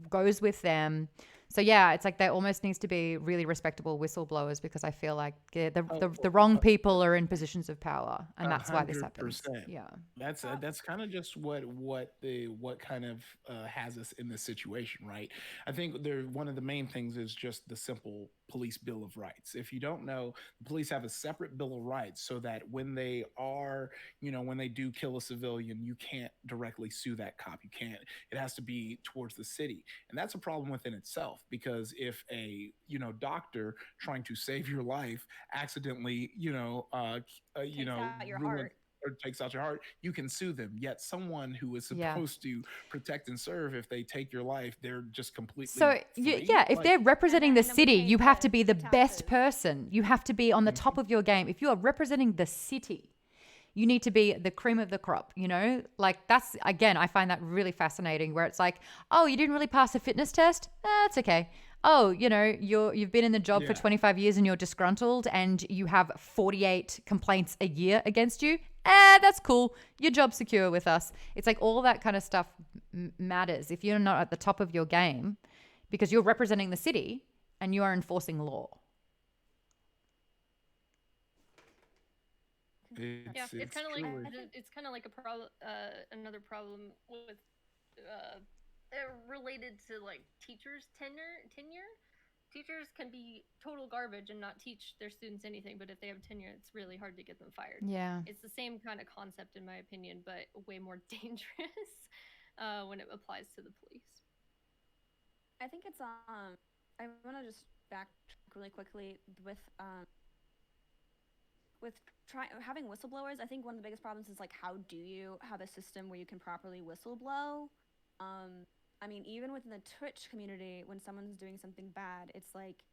goes with them. So yeah, it's like there almost needs to be really respectable whistleblowers, because I feel like the wrong people are in positions of power, and that's why this happens. 100%. Yeah. That's kind of just what kind of has us in this situation, right? I think one of the main things is just the simple police bill of rights. If you don't know, the police have a separate bill of rights so that when they are, when they do kill a civilian, you can't directly sue that cop. You can't. It has to be towards the city, and that's a problem within itself, because if a doctor trying to save your life accidentally Takes out your ruins heart. or takes out your heart, you can sue them. Yet someone who is Yeah. supposed to protect and serve, if they take your life, they're just completely So free. if they're representing the And then we city, pay you have to the be the best taxes. person. You have to be on the top of your game. If you are representing the city, you need to be the cream of the crop, like that's, again, I find that really fascinating, where it's like, oh, you didn't really pass a fitness test. That's okay. Oh, you've been in the job for Yeah. 25 years and you're disgruntled and you have 48 complaints a year against you. That's cool. Your job's secure with us. It's like all that kind of stuff matters if you're not at the top of your game, because you're representing the city and you are enforcing law. It's kind of like truly- it's kind of like a problem. Another problem with related to like teachers' tenure. Teachers can be total garbage and not teach their students anything, but if they have tenure, it's really hard to get them fired. Yeah. It's the same kind of concept, in my opinion, but way more dangerous when it applies to the police. I think it's I want to just backtrack really quickly with having whistleblowers. I think one of the biggest problems is like, how do you have a system where you can properly whistleblow? I mean, even within the Twitch community, when someone's doing something bad, it's like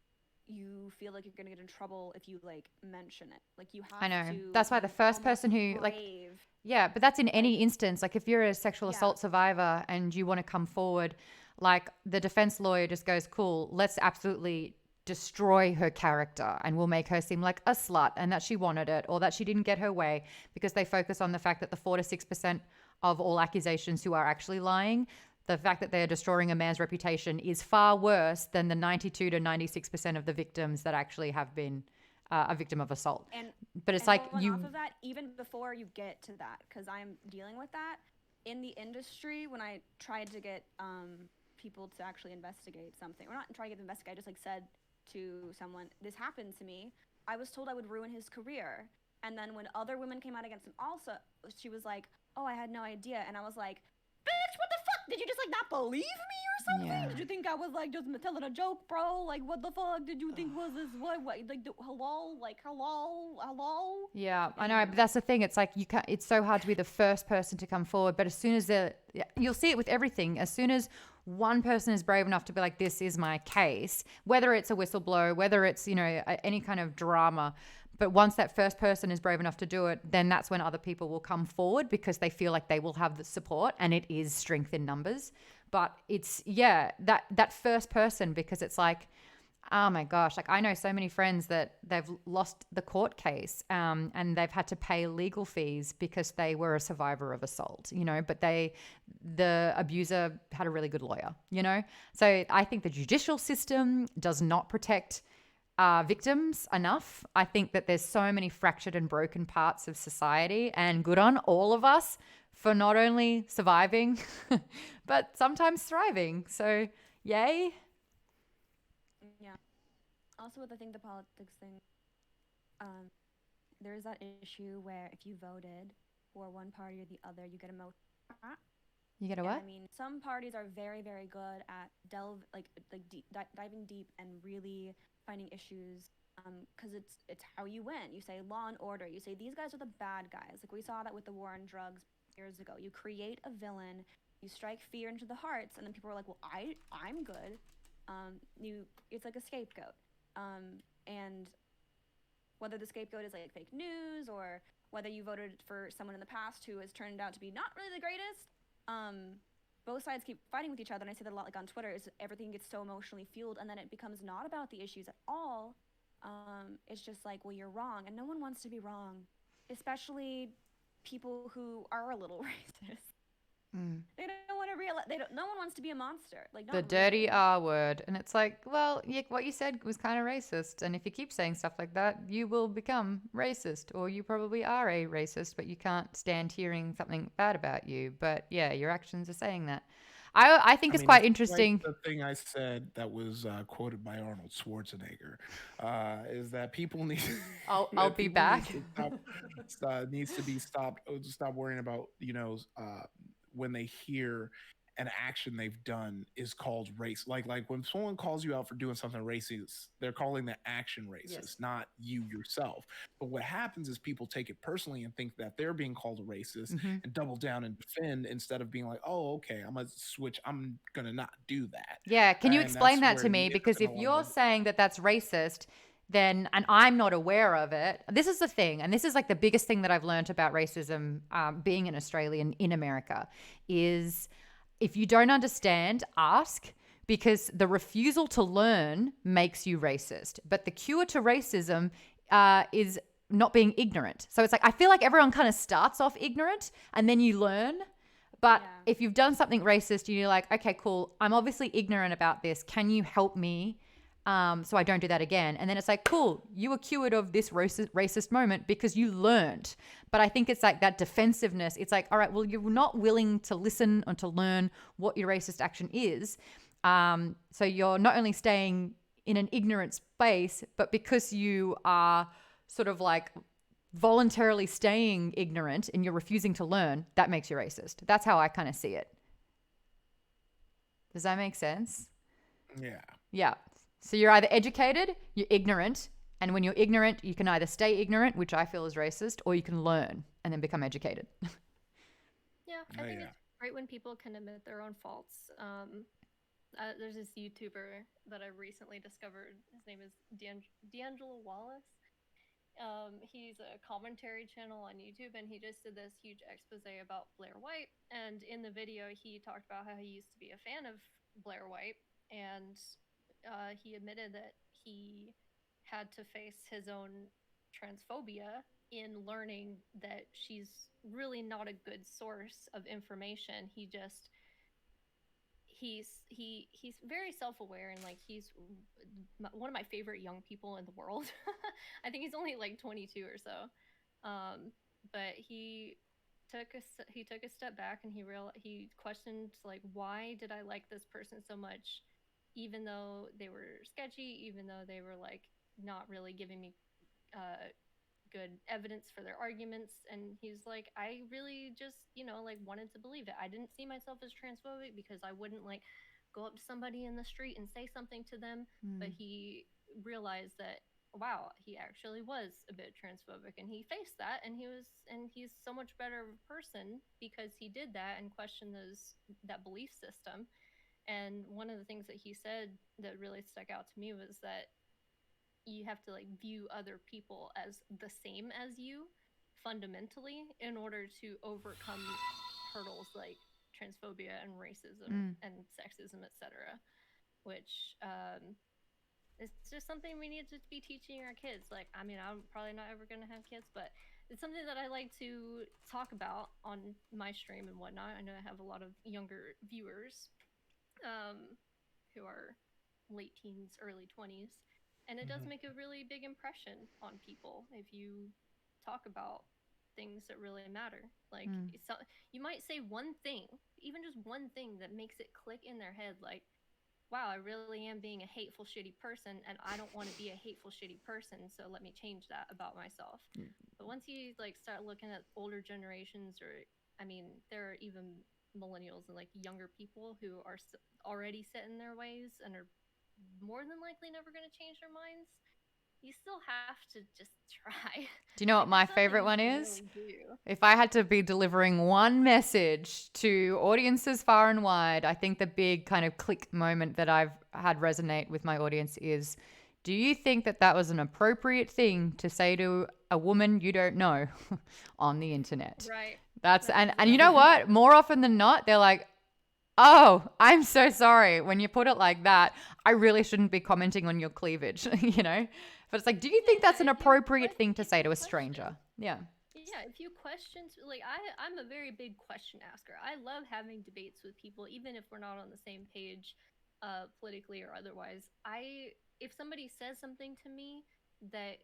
you feel like you're gonna get in trouble if you like mention it. Like you have I know. to. That's why the first almost person who like, brave. yeah, but that's in any instance. Like if you're a sexual Yeah. assault survivor and you want to come forward, like the defense lawyer just goes, cool, let's absolutely destroy her character and we'll make her seem like a slut and that she wanted it or that she didn't get her way, because they focus on the fact that the 4 to 6% of all accusations who are actually lying, the fact that they're destroying a man's reputation is far worse than the 92 to 96% of the victims that actually have been a victim of assault. But it's like going you off of that, even before you get to that, because I'm dealing with that in the industry. When I tried to get people to actually investigate something, or not try to get them to investigate, I just like said to someone, this happened to me. I was told I would ruin his career. And then when other women came out against him also, she was like, oh, I had no idea. And I was like, bitch, what the fuck? Did you just like not believe me or something? Yeah. Did you think I was like just telling a joke, bro? Like, what the fuck did you think was this? What like, hello? Like, hello? Yeah, I know, but that's the thing. It's like you can't. It's so hard to be the first person to come forward. But as soon as you'll see it with everything. As soon as one person is brave enough to be like, "This is my case," whether it's a whistleblower, whether it's any kind of drama. But once that first person is brave enough to do it, then that's when other people will come forward because they feel like they will have the support, and it is strength in numbers. But it's that first person, because it's like, oh my gosh, like I know so many friends that they've lost the court case and they've had to pay legal fees because they were a survivor of assault, but the abuser had a really good lawyer, So I think the judicial system does not protect victims enough. I think that there's so many fractured and broken parts of society, and good on all of us for not only surviving, but sometimes thriving. So, yay. Yeah. Also, with I think the politics thing, there's that issue where if you voted for one party or the other, you get a motion. You get a And what? I mean, some parties are very, very good at diving deep and really finding issues. Because it's how you win. You say law and order. You say these guys are the bad guys. Like we saw that with the war on drugs years ago. You create a villain. You strike fear into the hearts, and then people are like, "Well, I'm good." It's like a scapegoat. And whether the scapegoat is like fake news or whether you voted for someone in the past who has turned out to be not really the greatest, both sides keep fighting with each other. And I see that a lot, like on Twitter, is everything gets so emotionally fueled, and then it becomes not about the issues at all. It's just like, well, you're wrong, and no one wants to be wrong, especially people who are a little racist. They don't want to realize no one wants to be a monster. Like not The dirty really. R word. And it's like, well, what you said was kind of racist. And if you keep saying stuff like that, you will become racist, or you probably are a racist, but you can't stand hearing something bad about you. But yeah, your actions are saying that. I think it's mean, quite it's interesting. like the thing I said that was quoted by Arnold Schwarzenegger is that people need. I'll that be people need back. to needs to be stopped. Stop worrying about when they hear an action they've done is called race. Like when someone calls you out for doing something racist, they're calling the action racist, Yes. not you yourself. But what happens is people take it personally and think that they're being called a racist and double down and defend instead of being like, oh, okay, I'm gonna switch. I'm gonna not do that. Yeah, can you And explain that's that to where me? you end up Because in if a lot you're of saying that that's racist, then, and I'm not aware of it, this is the thing, and this is like the biggest thing that I've learned about racism, being an Australian in America, is if you don't understand, ask, because the refusal to learn makes you racist. But the cure to racism is not being ignorant. So it's like, I feel like everyone kind of starts off ignorant and then you learn. But Yeah. if you've done something racist, you're like, okay, cool, I'm obviously ignorant about this. Can you help me so I don't do that again? And then it's like, cool, you were cured of this racist moment because you learned. But I think it's like that defensiveness. It's like, all right, well, you're not willing to listen or to learn what your racist action is. So you're not only staying in an ignorant space, but because you are sort of like voluntarily staying ignorant and you're refusing to learn, that makes you racist. That's how I kind of see it. Does that make sense? yeah. Yeah. So you're either educated, you're ignorant, and when you're ignorant, you can either stay ignorant, which I feel is racist, or you can learn and then become educated. Yeah, Oh, I think yeah. it's great when people can admit their own faults. There's this YouTuber that I recently discovered. His name is D'Angelo Wallace. He's a commentary channel on YouTube, and he just did this huge expose about Blair White. And in the video, he talked about how he used to be a fan of Blair White, and he admitted that he had to face his own transphobia in learning that she's really not a good source of information. He's very self-aware, and like he's one of my favorite young people in the world. I think he's only like 22 or so, but he took a step back, and he questioned, like, why did I like this person so much, even though they were sketchy, even though they were like not really giving me good evidence for their arguments. And he's like, I really just, like wanted to believe it. I didn't see myself as transphobic because I wouldn't like go up to somebody in the street and say something to them. But he realized that, wow, he actually was a bit transphobic, and he faced that, and he's so much better of a person because he did that and questioned that belief system. And one of the things that he said that really stuck out to me was that you have to like view other people as the same as you fundamentally in order to overcome hurdles like transphobia and racism and sexism, etc., which it's just something we need to be teaching our kids. Like, I mean, I'm probably not ever going to have kids, but it's something that I like to talk about on my stream and whatnot. I know I have a lot of younger viewers who are late teens, early 20s. And it does make a really big impression on people if you talk about things that really matter. Like, you might say one thing, even just one thing that makes it click in their head, like, wow, I really am being a hateful, shitty person, and I don't want to be a hateful, shitty person, so let me change that about myself. But once you like start looking at older generations, or I mean, there are even millennials and like younger people who are already set in their ways and are more than likely never going to change their minds. You still have to just try. Do you know what my favorite one is? If I had to be delivering one message to audiences far and wide, I think the big kind of click moment that I've had resonate with my audience is, do you think that that was an appropriate thing to say to a woman you don't know on the internet? Right. And you know what? More often than not, they're like, oh, I'm so sorry. When you put it like that, I really shouldn't be commenting on your cleavage, you know? But it's like, do you think that's an appropriate thing to say to a stranger? Yeah. Yeah, if you question, like I'm a very big question asker. I love having debates with people, even if we're not on the same page, politically or otherwise. If somebody says something to me that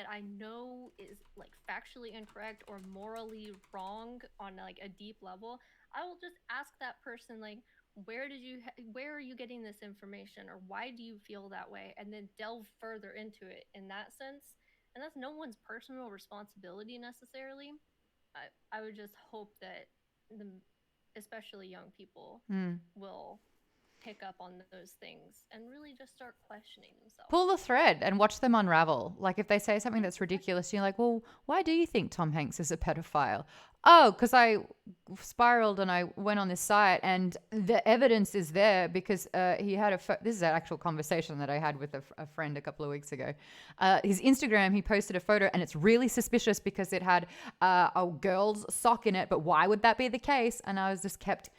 I know is like factually incorrect or morally wrong on like a deep level, I will just ask that person like, where are you getting this information, or why do you feel that way, and then delve further into it in that sense. And that's no one's personal responsibility necessarily. I would just hope that especially young people will pick up on those things and really just start questioning themselves. Pull the thread and watch them unravel. Like if they say something that's ridiculous, you're like, well, why do you think Tom Hanks is a pedophile? Oh, because I spiraled and I went on this site and the evidence is there because he had this is an actual conversation that I had with a friend a couple of weeks ago. His Instagram, he posted a photo and it's really suspicious because it had a girl's sock in it. But why would that be the case? And I was just kept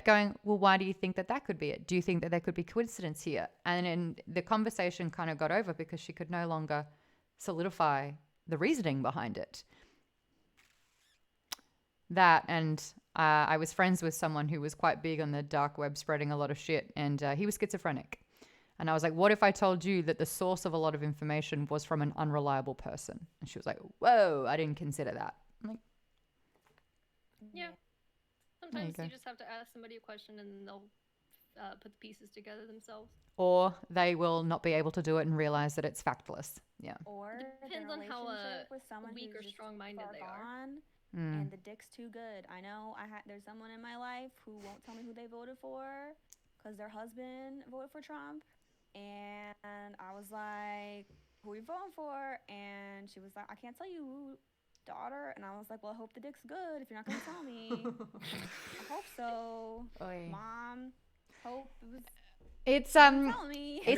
going, well, why do you think that could be it? Do you think that there could be coincidence here? And then the conversation kind of got over because she could no longer solidify the reasoning behind it. That, and I was friends with someone who was quite big on the dark web, spreading a lot of shit, and he was schizophrenic. And I was like, what if I told you that the source of a lot of information was from an unreliable person? And she was like, whoa, I didn't consider that. I'm like, yeah. Sometimes you just have to ask somebody a question and they'll put the pieces together themselves. Or they will not be able to do it and realize that it's factless. Yeah. Or it depends on how with someone weak or strong-minded they are. And the dick's too good. I know there's someone in my life who won't tell me who they voted for because their husband voted for Trump. And I was like, who are you voting for? And she was like, I can't tell you, daughter. And I was like, well, I hope the dick's good if you're not going to tell me. I hope so. Oy. Mom, hope it was... It's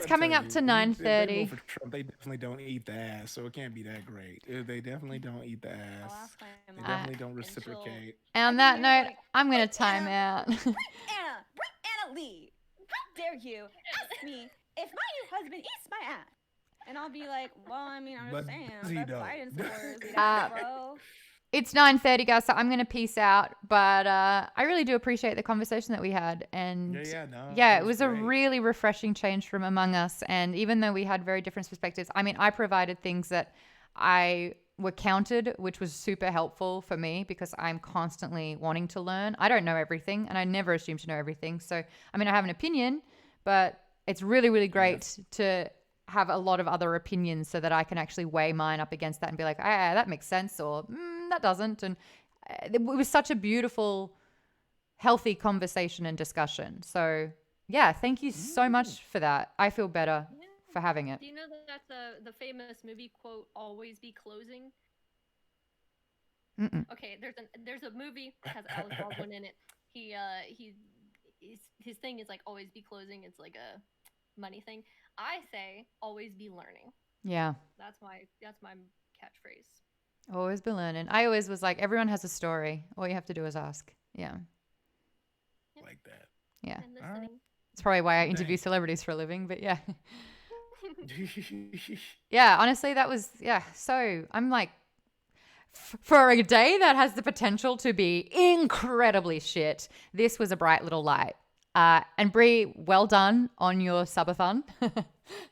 coming up to 9:30. They definitely don't eat the ass, so it can't be that great. They definitely don't eat the ass. They definitely don't reciprocate. And on that note, I'm gonna time out. Anna Lee, how dare you ask me if my husband eats my ass? And I'll be like, well, I mean, I'm just saying, that's Biden supporters, bro. It's 9:30, guys, so I'm going to peace out. But I really do appreciate the conversation that we had. And it was a really refreshing change from among us. And even though we had very different perspectives, I mean, I provided things that were counted, which was super helpful for me because I'm constantly wanting to learn. I don't know everything, and I never assume to know everything. So, I mean, I have an opinion, but it's really, really great to have a lot of other opinions so that I can actually weigh mine up against that and be like, that makes sense, or that doesn't. And it was such a beautiful, healthy conversation and discussion. So yeah, thank you so much for that. I feel better for having it. Do you know that that's the famous movie quote, always be closing? Mm-mm. Okay, there's a movie that has Alec Baldwin in it. His thing is like always be closing. It's like a money thing. I say always be learning. Yeah. That's my catchphrase. Always be learning. I always was like, everyone has a story. All you have to do is ask. Yeah. Like that. Yeah. And listening. It's probably why I interview celebrities for a living, but yeah. Yeah, honestly, that was, so I'm like, for a day that has the potential to be incredibly shit, this was a bright little light. And Brie, well done on your subathon.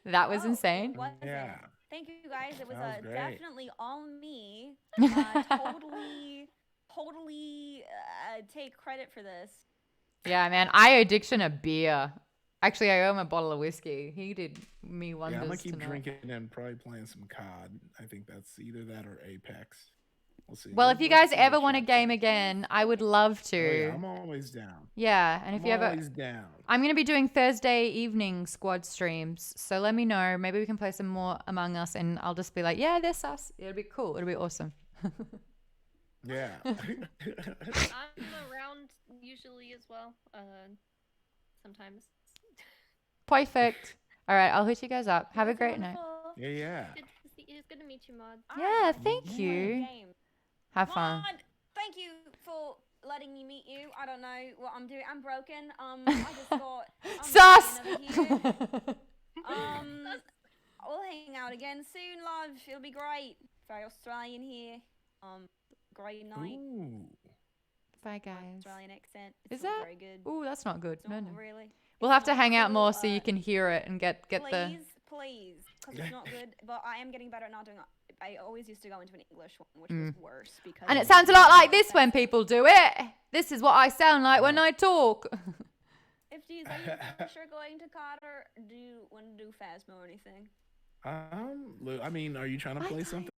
That was Oh, insane. it wasn't. Yeah. Thank you guys. It was That was great. definitely all me. Totally take credit for this. Yeah, man. I owe Diction a beer. Actually, I owe him a bottle of whiskey. He did me Yeah, wonders I'm gonna keep tonight. drinking and probably playing some COD. I think that's either that or Apex. We'll see. Well, We'll- if you we'll guys see ever what want to chat game says. again, I would love Oh, to. yeah, I'm always down. Yeah, and if I'm you ever, always down. I'm gonna be doing Thursday evening squad streams. So let me know. Maybe we can play some more Among Us, and I'll just be like, yeah, this us. It'll be cool. It'll be awesome. Yeah. I'm around usually as well. Sometimes. Perfect. All right, I'll hit you guys up. Have a That's great night. wonderful. yeah. Good to see you. It's good to meet you, Maude. Yeah, Alright, thank let's play a you. game. Have fun. Maude, thank you for letting me meet you. I don't know what I'm doing. I'm broken. I just got Sus! I'm over here. We'll hang out again soon, love. It'll be great. Very Australian here. Great night. Ooh. Bye, My guys. Australian accent. It's Is not that? very good. Ooh, that's not good. It's No, not no. really. We'll It's have to not hang out cool, more so you can hear it and get the. Please, because it's not good. But I am getting better at not doing it. I always used to go into an English one, which was worse because. And it sounds a lot like this when people do it. This is what I sound like when I talk. If you are you for sure going to Carter, do you want to do Phasma or anything? I mean, are you trying to play something?